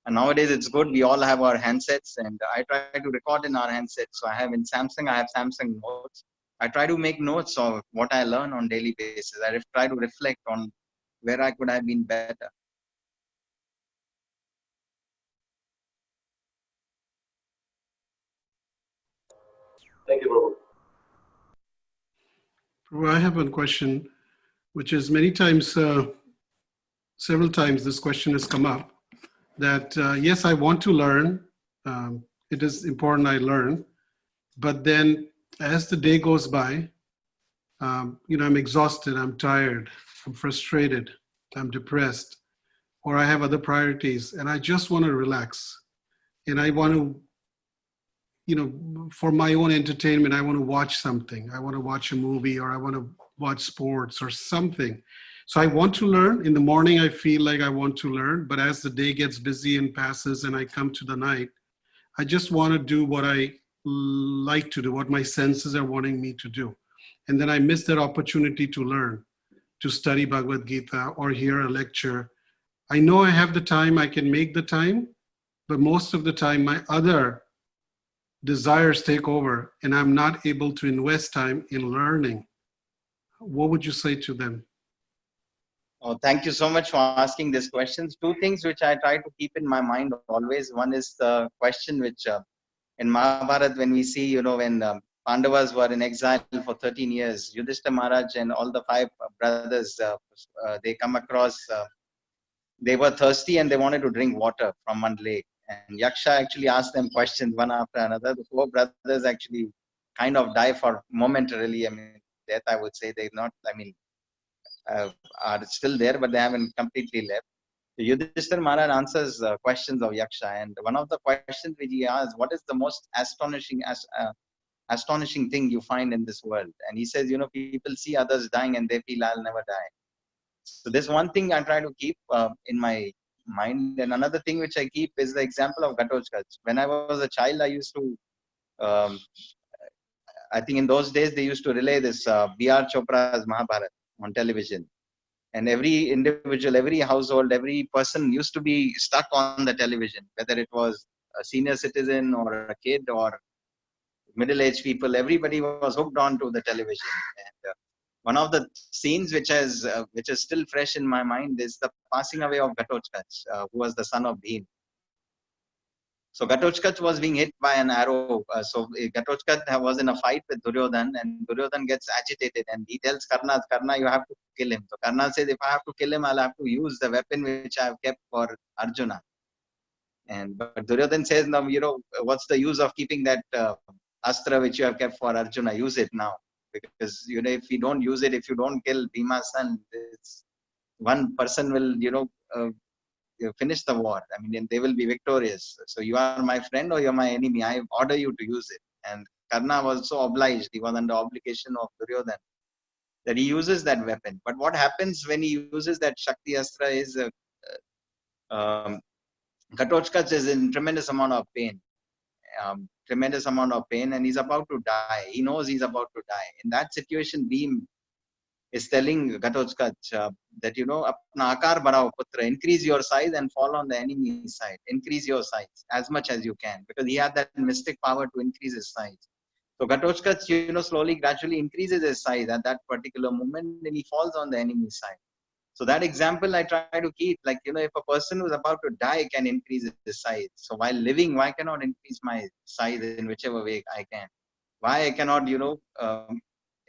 And nowadays it's good. We all have our handsets, and I try to record in our handsets. So I have Samsung Notes. I try to make notes of what I learn on daily basis. I try to reflect on where I could have been better. Thank you, Prabhu. I have one question, which is many times, several times this question has come up, that yes, I want to learn. It is important I learn, but then as the day goes by, I'm exhausted, I'm tired, I'm frustrated, I'm depressed, or I have other priorities, and I just want to relax. And I want to, for my own entertainment, I want to watch something. I want to watch a movie, or I want to watch sports or something. So I want to learn. In the morning, I feel like I want to learn, but as the day gets busy and passes and I come to the night, I just want to do what I like to do, what my senses are wanting me to do. And then I miss that opportunity to learn, to study Bhagavad Gita or hear a lecture. I know I have the time, I can make the time, but most of the time my other desires take over and I'm not able to invest time in learning. What would you say to them? Oh, thank you so much for asking these questions. Two things which I try to keep in my mind always. One is the question which in Mahabharata, when we see, when Pandavas were in exile for 13 years, Yudhishthira Maharaj and all the 5 brothers, they come across, they were thirsty and they wanted to drink water from one lake. And Yaksha actually asked them questions one after another. The 4 brothers actually kind of die for momentarily. I mean, death, I would say. They're not, are still there, but they haven't completely left. Yudhishthira Maharaj answers questions of Yaksha, and one of the questions which he asks, what is the most astonishing thing you find in this world? And he says, people see others dying and they feel I'll never die. So this one thing I try to keep in my mind. And another thing which I keep is the example of Ghatotkach. When I was a child, I used to, I think in those days, they used to relay this B.R. Chopra's Mahabharata on television. And every individual, every household, every person used to be stuck on the television, whether it was a senior citizen or a kid or middle-aged people. Everybody was hooked on to the television. And one of the scenes which is still fresh in my mind is the passing away of Ghatotkach, who was the son of Bhim. So Ghatotkach was being hit by an arrow. So Ghatotkach was in a fight with Duryodhan, and Duryodhan gets agitated and he tells Karna, you have to kill him. So Karna says, if I have to kill him, I'll have to use the weapon which I have kept for Arjuna. But Duryodhan says, now, what's the use of keeping that astra which you have kept for Arjuna? Use it now. because if you don't use it, if you don't kill Bhima's son, one person will finish the war. I mean, they will be victorious. So you are my friend or you're my enemy. I order you to use it. And Karna was so obliged. He was under obligation of Duryodhana that he uses that weapon. But what happens when he uses that Shakti Astra is Ghatotkach is in tremendous amount of pain. Tremendous amount of pain, and he's about to die. He knows he's about to die. In that situation, Bhim is telling Ghatotkach that, apna akar badao putra, increase your size and fall on the enemy's side. Increase your size as much as you can, because he had that mystic power to increase his size. So Ghatotkach, slowly, gradually increases his size at that particular moment, and he falls on the enemy's side. So that example I try to keep, like, if a person who's about to die can increase his size. So while living, why cannot increase my size in whichever way I can? Why I cannot,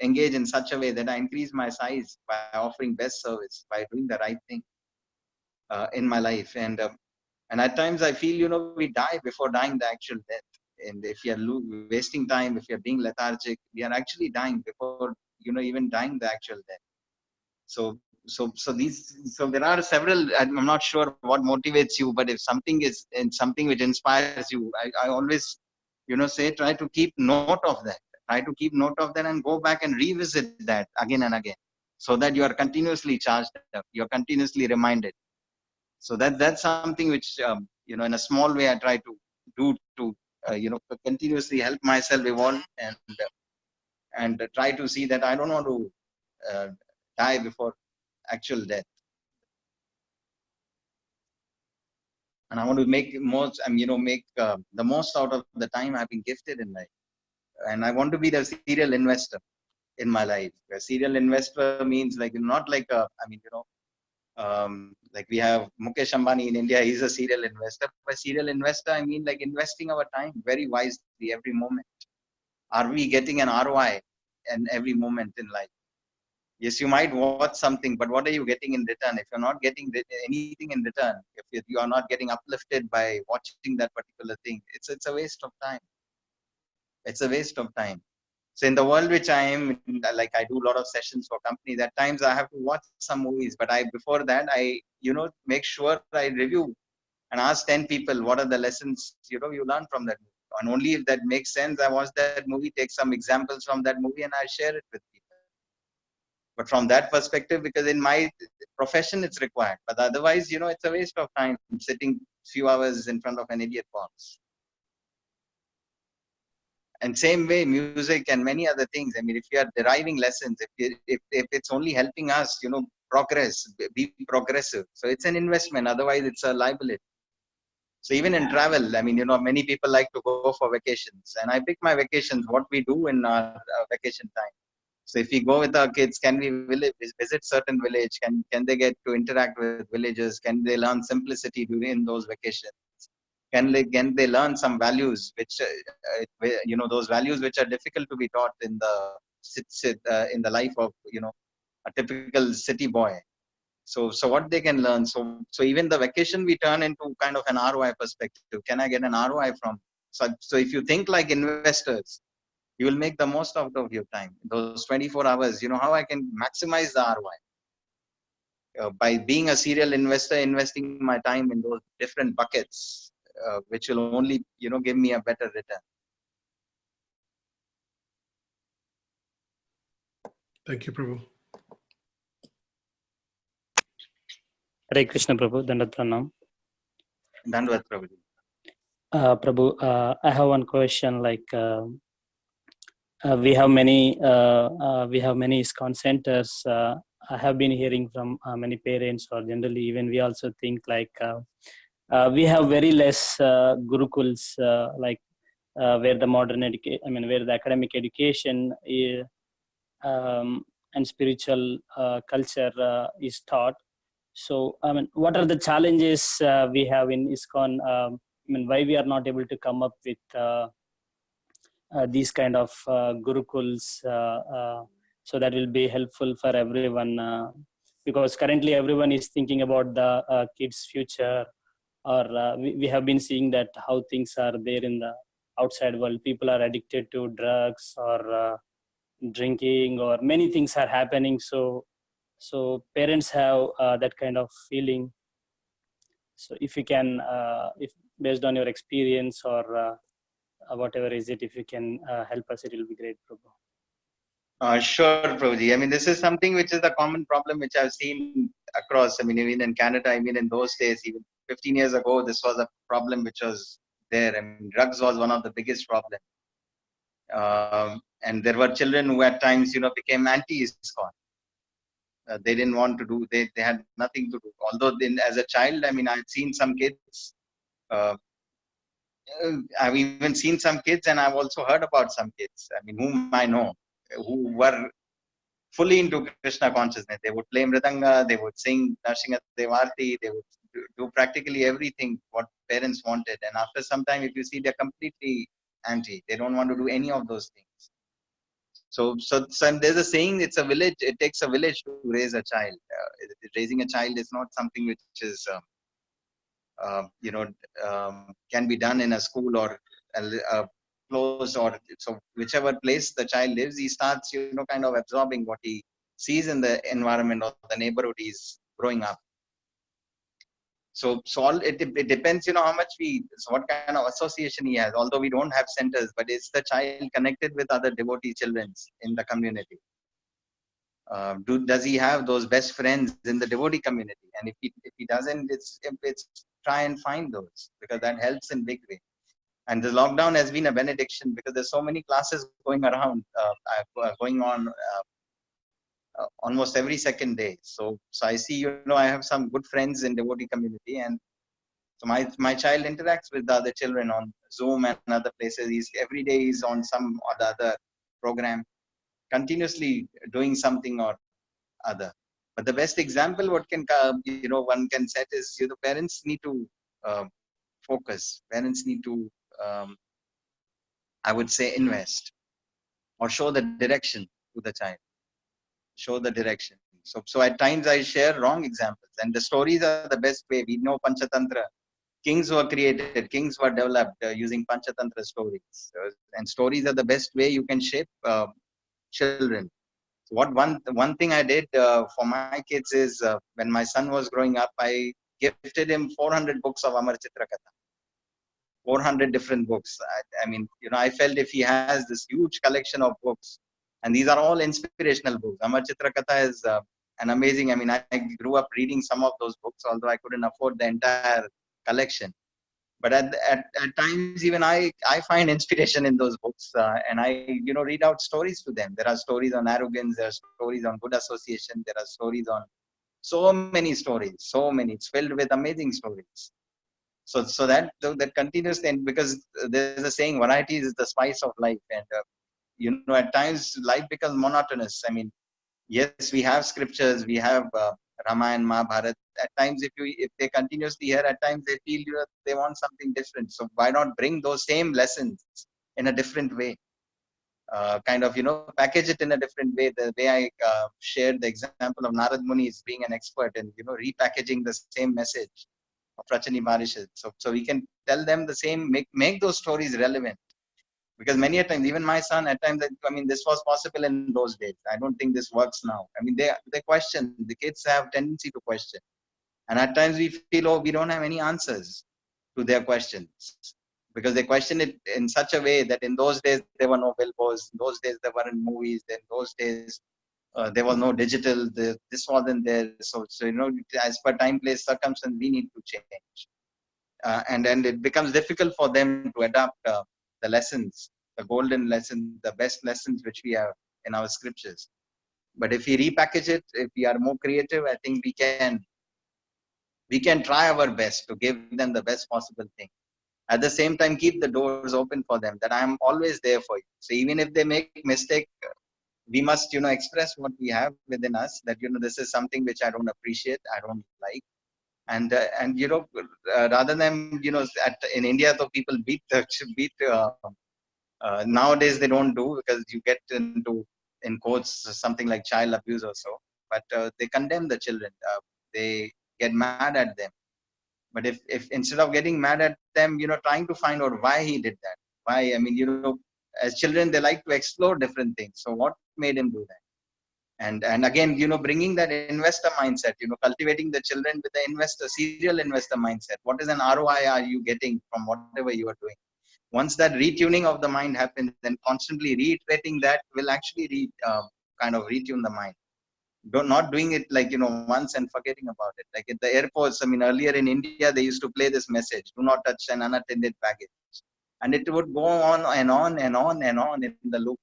engage in such a way that I increase my size by offering best service, by doing the right thing in my life. And at times I feel, we die before dying the actual death. And if you're wasting time, if you're being lethargic, we are actually dying before, even dying the actual death. So there are several. I'm not sure what motivates you, but if something is and something which inspires you, I always, say try to keep note of that. Try to keep note of that and go back and revisit that again and again, so that you are continuously charged up. You're continuously reminded. So that's something which in a small way I try to do to continuously help myself evolve and try to see that I don't want to die before actual death. And I want to make the most out of the time I've been gifted in life. And I want to be the serial investor in my life. A serial investor means like not like like we have Mukesh Ambani in India. He's a serial investor. By serial investor, I mean like investing our time very wisely every moment. Are we getting an ROI in every moment in life? Yes, you might watch something, but what are you getting in return? If you're not getting anything in return, if you are not getting uplifted by watching that particular thing, it's a waste of time. It's a waste of time. So in the world which I am, like I do a lot of sessions for companies. At times I have to watch some movies, but before that I make sure I review and ask 10 people what are the lessons you learn from that movie. And only if that makes sense, I watch that movie, take some examples from that movie, and I share it with people. But from that perspective, because in my profession it's required, but otherwise, it's a waste of time sitting few hours in front of an idiot box. And same way, music and many other things. I mean, if you are deriving lessons, if it's only helping us, progress, be progressive. So it's an investment. Otherwise, it's a liability. So even in travel, I mean, many people like to go for vacations, and I pick my vacations, what we do in our vacation time. So if we go with our kids, can we visit certain village? Can they get to interact with villagers? Can they learn simplicity during those vacations? Can they learn some values which those values which are difficult to be taught in the life of a typical city boy. So what they can learn. So even the vacation we turn into kind of an ROI perspective. Can I get an ROI from? So if you think like investors, you will make the most out of your time. Those 24 hours, how I can maximize the ROI? By being a serial investor, investing my time in those different buckets, which will only, give me a better return. Thank you, Prabhu. Hare Krishna, Prabhu. Dandat Pranam. Dandavat, Prabhu. Prabhu, I have one question. Like we have many ISKCON centers. I have been hearing from many parents, or generally even we also think like we have very less gurukuls, like where the where the academic education and spiritual culture is taught. So, what are the challenges we have in ISKCON? Why we are not able to come up with these kind of gurukuls, so that will be helpful for everyone. Because currently everyone is thinking about the kids' future, or we have been seeing that how things are there in the outside world. People are addicted to drugs, or drinking, or many things are happening. So parents have that kind of feeling. So if you can, if based on your experience or whatever is it, if you can help us, it will be great, Prabhu. Sure, Prabhuji. I mean, this is something which is a common problem which I've seen across. I mean, even in Canada, I mean, in those days, even 15 years ago, this was a problem which was there. I mean, drugs was one of the biggest problems. And there were children who at times, became anti-ISKCON. They didn't want to do, they had nothing to do. Although then as a child, I mean, I've seen some kids, I've even seen some kids, and I've also heard about some kids, I mean, whom I know, who were fully into Krishna consciousness. They would play Mridanga, they would sing Narsingha Devarti, they would do practically everything what parents wanted. And after some time, if you see, they're completely anti. They don't want to do any of those things. So there's a saying, it's a village, it takes a village to raise a child. Raising a child is not something which is, can be done in a school or close, or so whichever place the child lives, he starts, kind of absorbing what he sees in the environment or the neighborhood he's growing up. So all it depends, how much what kind of association he has. Although we don't have centers, but is the child connected with other devotee children in the community? Does he have those best friends in the devotee community? And if he doesn't, it's try and find those, because that helps in big way. And the lockdown has been a benediction, because there's so many classes going around, going on almost every second day. So I see, I have some good friends in devotee community, and so my child interacts with the other children on Zoom and other places. Every day he's on some or the other program, continuously doing something or other. But the best example what can one can set is, parents need to focus. Parents need to, I would say, invest or show the direction to the child. Show the direction. So at times I share wrong examples, and the stories are the best way. We know Panchatantra. Kings were created, kings were developed using Panchatantra stories. And stories are the best way you can shape children. So one thing I did for my kids is, when my son was growing up, I gifted him 400 books of Amar Chitra Katha. 400 different books. I mean, I felt if he has this huge collection of books, and these are all inspirational books. Amar Chitra Katha is an amazing, I mean, I grew up reading some of those books, although I couldn't afford the entire collection. But at times, even I find inspiration in those books, and I, read out stories to them. There are stories on arrogance, there are stories on good association, there are stories on so many stories, so many. It's filled with amazing stories. So that continues then, because there's a saying, variety is the spice of life. And, at times life becomes monotonous. I mean, yes, we have scriptures, we have Ramayana, Mahabharata. At times, if they continuously hear, at times they feel they want something different. So why not bring those same lessons in a different way? Kind of, package it in a different way. The way I shared the example of Narad Muni as being an expert in, repackaging the same message of Prachani Maharishis. So we can tell them the same, make those stories relevant. Because many a times, even my son, at times, I mean, this was possible in those days. I don't think this works now. I mean, they question. The kids have tendency to question. And at times we feel, we don't have any answers to their questions. Because they question it in such a way that in those days, there were no billboards. In those days, there weren't movies. In those days, there was no digital. This wasn't there. So, as per time, place, circumstance, we need to change. And it becomes difficult for them to adapt the lessons, the golden lessons, the best lessons which we have in our scriptures. But if we repackage it, if we are more creative, I think we can try our best to give them the best possible thing. At the same time, keep the doors open for them, that I am always there for you. So even if they make mistake, we must, express what we have within us, that, this is something which I don't appreciate, I don't like. And rather than, in India, though people beat nowadays they don't do, because you get into, in quotes, something like child abuse or so. But they condemn the children. They get mad at them. But if instead of getting mad at them, trying to find out why he did that, why, I mean, as children, they like to explore different things. So what made him do that? And again, bringing that investor mindset, cultivating the children with the serial investor mindset. What is an ROI are you getting from whatever you are doing? Once that retuning of the mind happens, then constantly reiterating that will actually kind of retune the mind. Not doing it like, once and forgetting about it. Like at the airports, earlier in India, they used to play this message, do not touch an unattended baggage. And it would go on and on and on and on in the loop.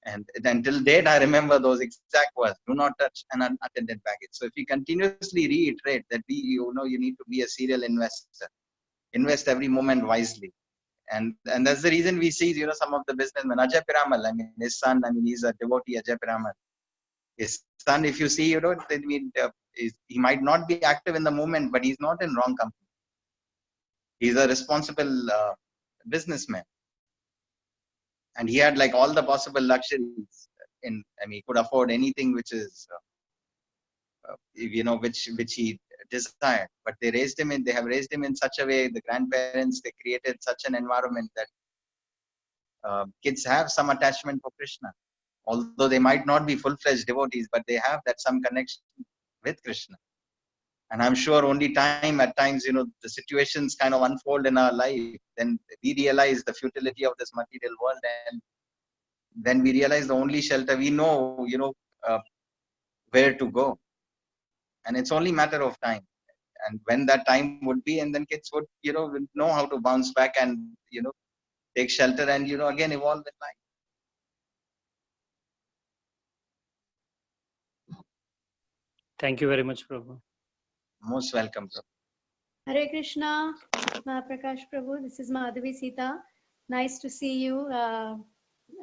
And until date, I remember those exact words, do not touch an unattended baggage. So if you continuously reiterate that you need to be a serial investor, invest every moment wisely. And that's the reason we see, some of the businessmen, Ajay Piramal, his son, he's a devotee, Ajay Piramal. His son, if you see, he might not be active in the moment, but he's not in wrong company. He's a responsible businessman. And he had like all the possible luxuries. He could afford anything which is, which he desired. But they have raised him in such a way, the grandparents, they created such an environment that kids have some attachment for Krishna. Although they might not be full-fledged devotees, but they have that some connection with Krishna. And I'm sure only time at times, the situations kind of unfold in our life, then we realize the futility of this material world, and then we realize the only shelter we know, where to go. And it's only matter of time. And when that time would be, and then kids would, know how to bounce back and, take shelter and, again evolve in life. Thank you very much, Prabhu. Most welcome, Prabhu. Hare Krishna, Mahaprakash Prabhu. This is Madhavi Sita. Nice to see you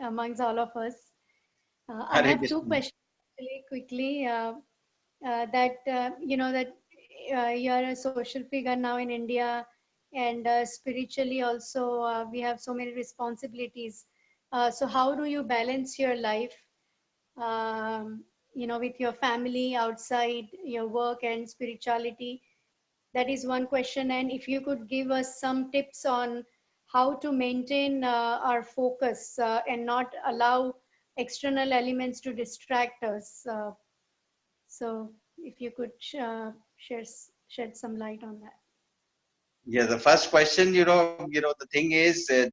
amongst all of us. I Hare have Krishna. 2 questions really quickly. You're a social figure now in India, and spiritually also we have so many responsibilities. So how do you balance your life, with your family, outside your work and spirituality? That is one question. And if you could give us some tips on how to maintain our focus and not allow external elements to distract us. So if you could shed some light on that. Yeah, the first question, the thing is the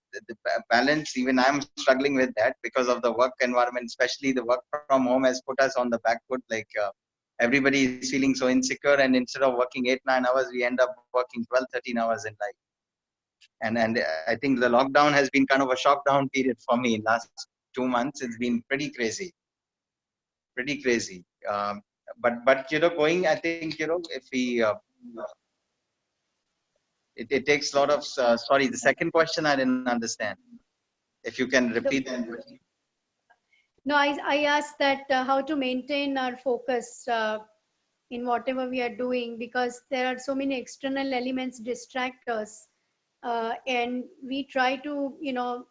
balance. Even I'm struggling with that because of the work environment, especially the work from home has put us on the back foot. Like everybody is feeling so insecure, and instead of working 8-9 hours, we end up working 12-13 hours in life. And I think the lockdown has been kind of a shock down period for me. Last 2 months, it's been pretty crazy. But going, I think, if we it takes a lot of sorry, the second question I didn't understand. If you can repeat that. No, I asked that how to maintain our focus in whatever we are doing, because there are so many external elements distract us, and we try to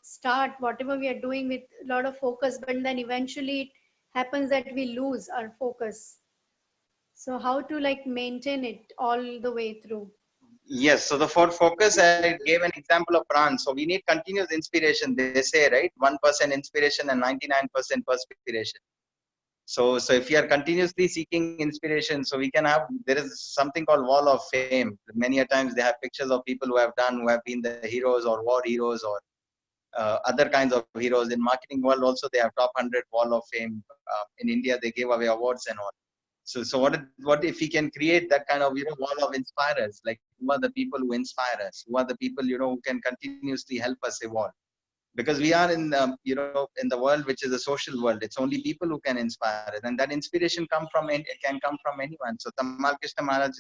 start whatever we are doing with a lot of focus, but then eventually it happens that we lose our focus. So how to maintain it all the way through? Yes, so for focus, I gave an example of Pran. So we need continuous inspiration. They say, right, 1% inspiration and 99% perspiration. So if you are continuously seeking inspiration, so there is something called Wall of Fame. Many a times they have pictures of people who have been the heroes or war heroes or other kinds of heroes. In marketing world also, they have top 100 Wall of Fame. In India, they give away awards and all. So what if we can create that kind of wall of inspirers? Like, who are the people who inspire us? Who are the people who can continuously help us evolve? Because we are in in the world which is a social world. It's only people who can inspire us, and that inspiration can come from anyone. So Tamal Krishna Maharaj,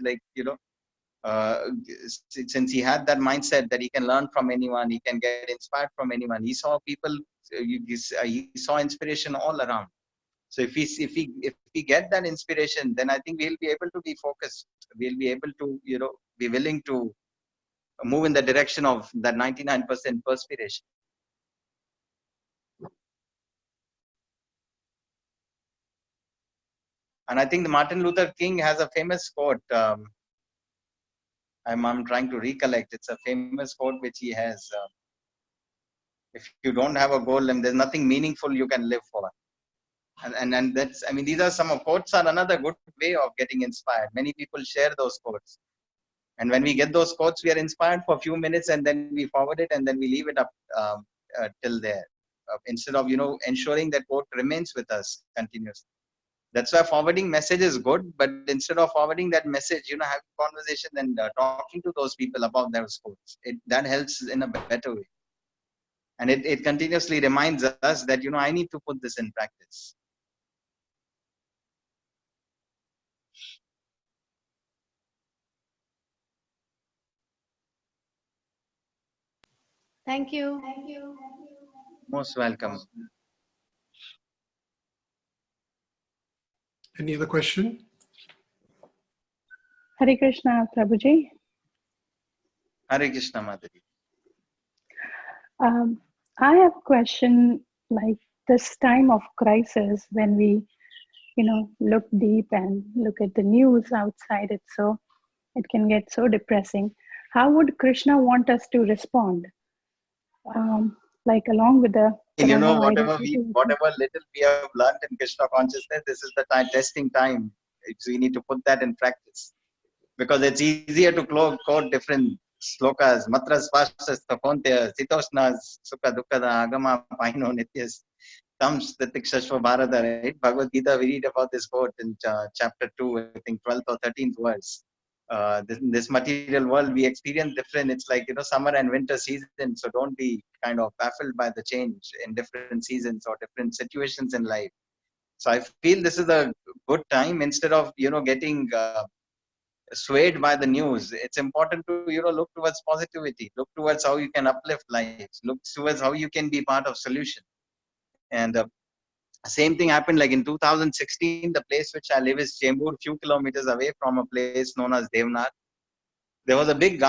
since he had that mindset that he can learn from anyone, he can get inspired from anyone. He saw people, he saw inspiration all around. So if we get that inspiration, then I think we'll be able to be focused. We'll be able to be willing to move in the direction of that 99% perspiration. And I think the Martin Luther King has a famous quote. I'm trying to recollect. It's a famous quote which he has. If you don't have a goal, then there's nothing meaningful you can live for. And that's, I mean, these are some of quotes are another good way of getting inspired. Many people share those quotes. And when we get those quotes, we are inspired for a few minutes and then we forward it and then we leave it up till there. Instead of, ensuring that quote remains with us continuously. That's why forwarding message is good, but instead of forwarding that message, have conversation and talking to those people about those quotes. That helps in a better way. And it continuously reminds us that, I need to put this in practice. Thank you. Most welcome. Any other question? Hare Krishna, Prabhuji. Hare Krishna, Madhuri. I have a question, like this time of crisis when we, look deep and look at the news outside it can get so depressing. How would Krishna want us to respond? Like along with the Whatever coronavirus little we have learned in Krishna consciousness, this is the testing time. We need to put that in practice. Because it's easier to quote different slokas, matras, vastas, tapontya, sitoshnas, sukha, dukkada, agama, paino, nityas, tams, titikshashva, bharata, right? Bhagavad Gita, we read about this quote in chapter 2, I think 12th or 13th verse. This material world, we experience different, it's like, summer and winter season. So don't be kind of baffled by the change in different seasons or different situations in life. So I feel this is a good time instead of, getting swayed by the news. It's important to look towards positivity, look towards how you can uplift lives, look towards how you can be part of solution. And same thing happened like in 2016. The place which I live is Chembur, few kilometers away from a place known as Devnar. There was a big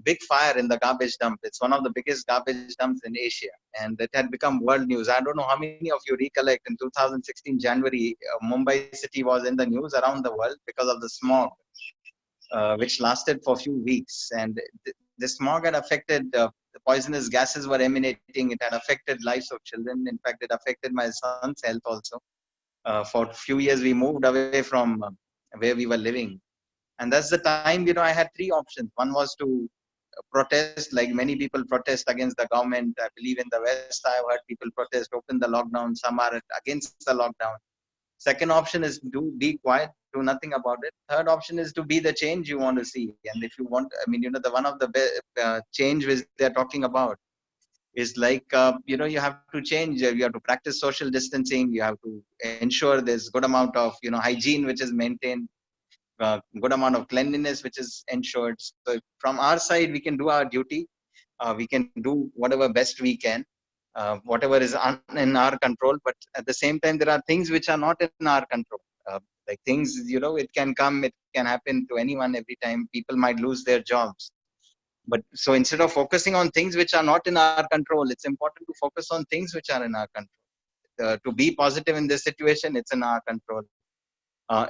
big fire in the garbage dump. It's one of the biggest garbage dumps in Asia, and it had become world news. I don't know how many of you recollect in 2016 January, Mumbai city was in the news around the world because of the smog, which lasted for a few weeks. And the smog had affected, the poisonous gases were emanating. It had affected lives of children. In fact, it affected my son's health also. For a few years, we moved away from where we were living. And that's the time, I had three options. One was to protest, like many people protest against the government. I believe in the West, I've heard people protest, open the lockdown. Some are against the lockdown. Second option is to be quiet, do nothing about it. Third option is to be the change you want to see. And if you want, the one of the change which they're talking about is like, you have to change. You have to practice social distancing. You have to ensure there's good amount of, hygiene which is maintained. Good amount of cleanliness which is ensured. So from our side, we can do our duty. We can do whatever best we can, whatever is in our control. But at the same time, there are things which are not in our control. Like things, it can come, it can happen to anyone every time. People might lose their jobs. But so instead of focusing on things which are not in our control, it's important to focus on things which are in our control. To be positive in this situation, it's in our control.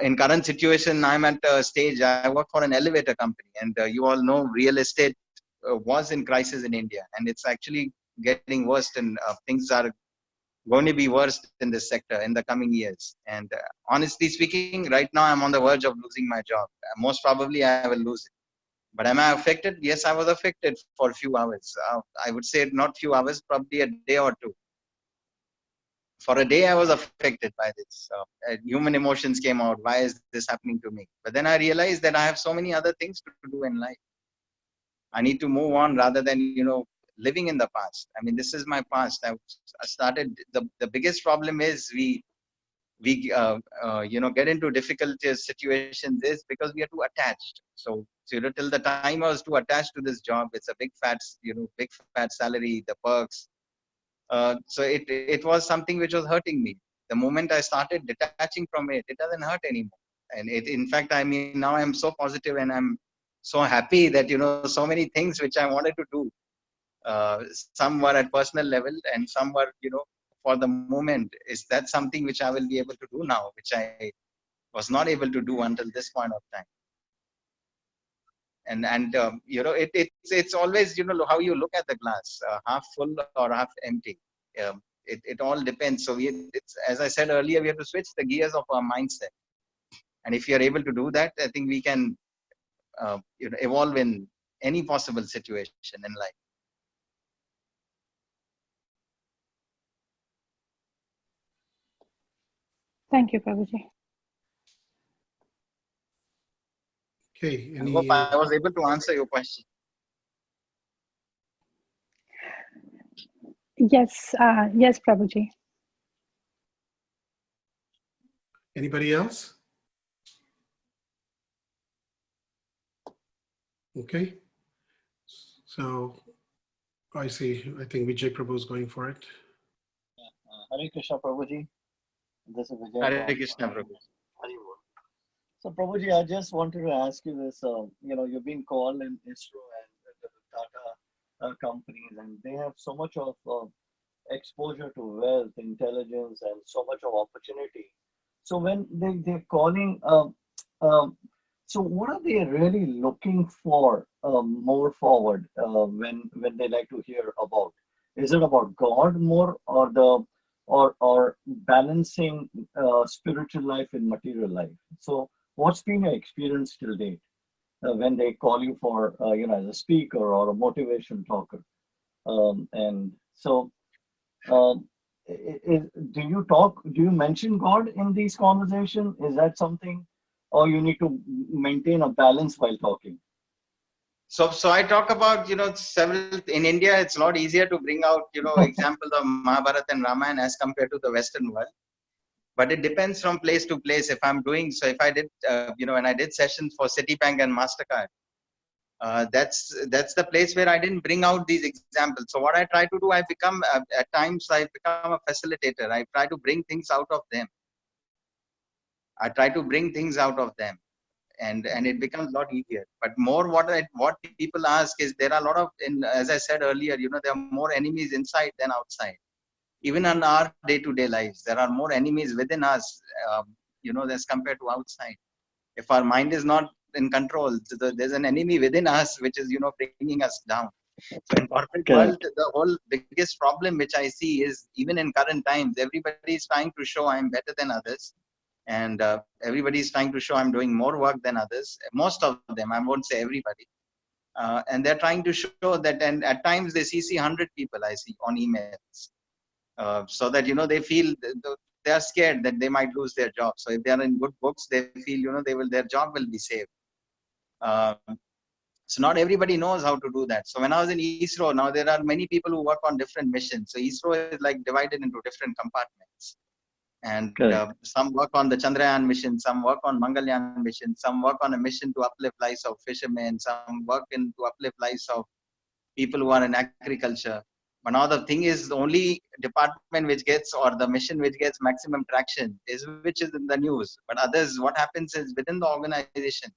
In current situation, I'm at a stage, I work for an elevator company, and you all know real estate was in crisis in India, and it's actually getting worse, and things are going to be worse in this sector in the coming years. And honestly speaking, right now I'm on the verge of losing my job. Most probably I will lose it. But am I affected? Yes, I was affected for a few hours. I would say not few hours, probably a day or two. For a day, I was affected by this. Human emotions came out. Why is this happening to me? But then I realized that I have so many other things to do in life. I need to move on rather than, living in the past. I mean, this is my past. I started, the biggest problem is we get into difficult situations is because we are too attached. So till the time I was too attached to this job, it's a big fat salary, the perks. So it was something which was hurting me. The moment I started detaching from it, it doesn't hurt anymore. And in fact, now I'm so positive and I'm so happy that, so many things which I wanted to do, some were at personal level and some were, for the moment, is that something which I will be able to do now, which I was not able to do until this point of time. It's always how you look at the glass, half full or half empty. It all depends. So it's, as I said earlier, we have to switch the gears of our mindset, and if you are able to do that, I think we can evolve in any possible situation in life. Thank you, Prabhuji. Okay, I hope I was able to answer your question. Yes, yes, Prabhuji. anybody else? Okay. So I see, I think Vijay Prabhu is going for it. Hare Krishna, Prabhuji. This is Vijay. Hare Krishna, Prabhu. So, Prabhuji, I just wanted to ask you this. You've been called in ISRO and the Tata companies, and they have so much of exposure to wealth, intelligence, and so much of opportunity. So, when they're calling, so what are they really looking for more forward when they like to hear about? Is it about God more, or balancing spiritual life and material life? So, what's been your experience till date when they call you for as a speaker or a motivation talker? And so, do you mention God in these conversations? Is that something, or you need to maintain a balance while talking? So I talk about, several, in India, it's a lot easier to bring out, examples of Mahabharata and Ramayana as compared to the Western world. But it depends from place to place. If I did, when I did sessions for Citibank and MasterCard, that's the place where I didn't bring out these examples. So what I try to do, at times I become a facilitator. I try to bring things out of them. And it becomes a lot easier. But more what people ask is, there are a lot of, as I said earlier, there are more enemies inside than outside. Even in our day-to-day lives, there are more enemies within us, as compared to outside. If our mind is not in control, there's an enemy within us, which is, bringing us down. So in corporate world, the whole biggest problem which I see is, even in current times, everybody is trying to show I'm better than others. And everybody is trying to show I'm doing more work than others. Most of them, I won't say everybody. And they're trying to show that, and at times they CC 100 people I see on emails. So that, they feel they are scared that they might lose their job. So if they are in good books, they feel, their job will be saved. So not everybody knows how to do that. So when I was in ISRO, now there are many people who work on different missions. So ISRO is like divided into different compartments. And some work on the Chandrayaan mission, some work on Mangalyaan mission, some work on a mission to uplift lives of fishermen, some work to uplift lives of people who are in agriculture. But now the thing is, the only department which gets, or the mission which gets maximum traction is which is in the news. But others, what happens is, within the organization,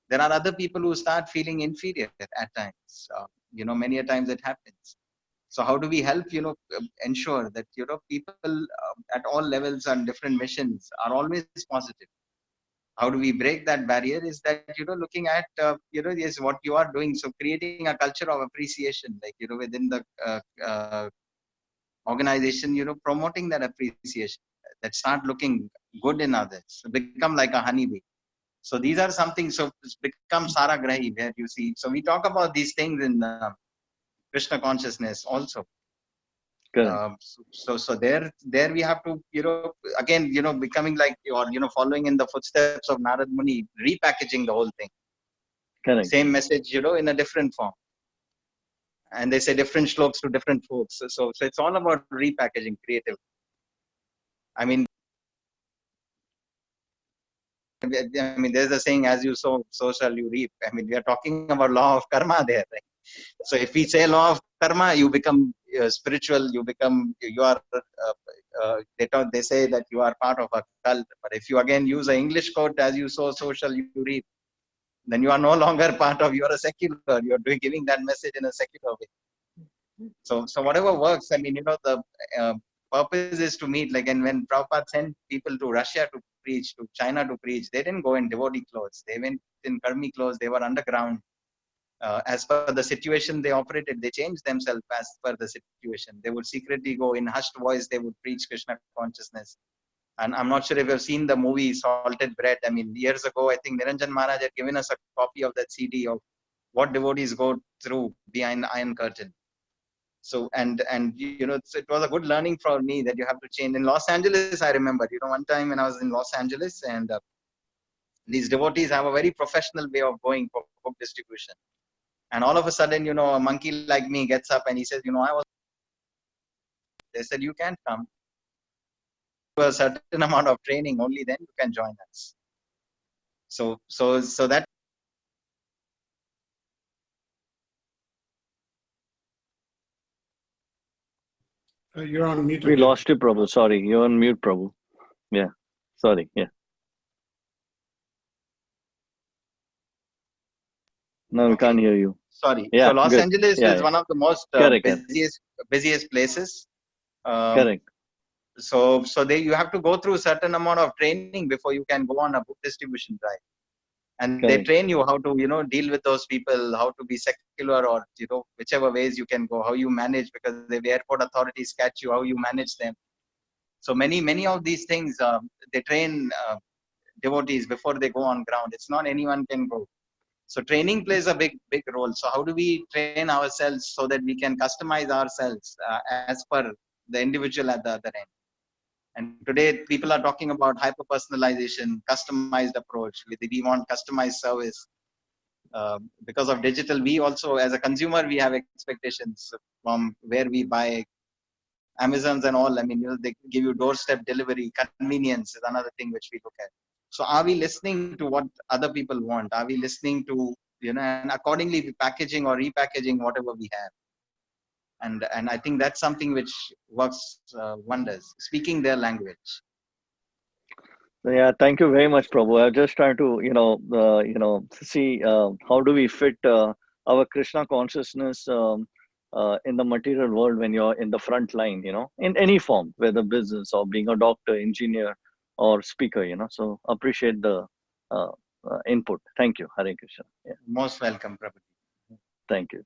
there are other people who start feeling inferior at times. Many a times it happens. So how do we help, ensure that, people at all levels and different missions are always positive? How do we break that barrier? Is that, looking at, is what you are doing. So creating a culture of appreciation, like, within the organization, promoting that appreciation, that start looking good in others, become like a honeybee. So these are something, so it's become Saragrahi, where you see. So we talk about these things in Krishna consciousness also. So there we have to, again, becoming like, or, following in the footsteps of Narad Muni, repackaging the whole thing. Correct. Same message, in a different form. And they say different shloks to different folks. So it's all about repackaging, creative. I mean, there's a saying, as you sow, so shall you reap. I mean, we are talking about law of karma there, right? So if we say law of karma, you become spiritual, you are, they say that you are part of a cult. But if you again use an English quote, as you sow, so shall you reap, then you are no longer part of, you are a secular, you are giving that message in a secular way. So whatever works, I mean, the purpose is to meet, like, and when Prabhupada sent people to Russia to preach, to China to preach, they didn't go in devotee clothes. They went in karmi clothes, they were underground. as per the situation they operated, they changed themselves as per the situation. They would secretly go in hushed voice, they would preach Krishna consciousness. And I'm not sure if you've seen the movie Salted Bread. I mean, years ago, I think Niranjan Maharaj had given us a copy of that CD of what devotees go through behind the Iron Curtain. So, and you know, it was a good learning for me that you have to change. In Los Angeles, I remember, you know, one time when I was in Los Angeles, and these devotees have a very professional way of going for book distribution. And all of a sudden, you know, a monkey like me gets up and he says, you know, they said, you can't come to a certain amount of training, only then you can join us. So that. You're on mute We again. lost you, Prabhu. Sorry, you're on mute, Prabhu. Yeah, sorry. Yeah. No, we Okay. can't hear you. Sorry. Yeah, So Los good. Angeles Yeah, is yeah. one of the most Correct. busiest places. Correct. So you have to go through a certain amount of training before you can go on a book distribution drive. And they Correct. train you how to, you know, deal with those people, how to be secular, or, you know, whichever ways you can go, how you manage, because the airport authorities catch you, how you manage them. So many of these things, they train devotees before they go on ground. It's not anyone can go. So training plays a big role. So how do we train ourselves so that we can customize ourselves as per the individual at the other end? And today people are talking about hyper personalization, customized approach. We want customized service. Because of digital, we also, as a consumer, we have expectations from where we buy. Amazons and all, I mean, you know, they give you doorstep delivery. Convenience is another thing which we look at. So are we listening to what other people want? Are we listening to, you know, and accordingly packaging or repackaging whatever we have? And I think that's something which works wonders, speaking their language. Yeah, thank you very much, Prabhu. I'm just trying to, see how do we fit our Krishna consciousness in the material world when you're in the front line, you know, in any form, whether business or being a doctor, engineer, or speaker, you know. So appreciate the input. Thank you, Hare Krishna. Yeah, Most welcome, Prabhu. thank you.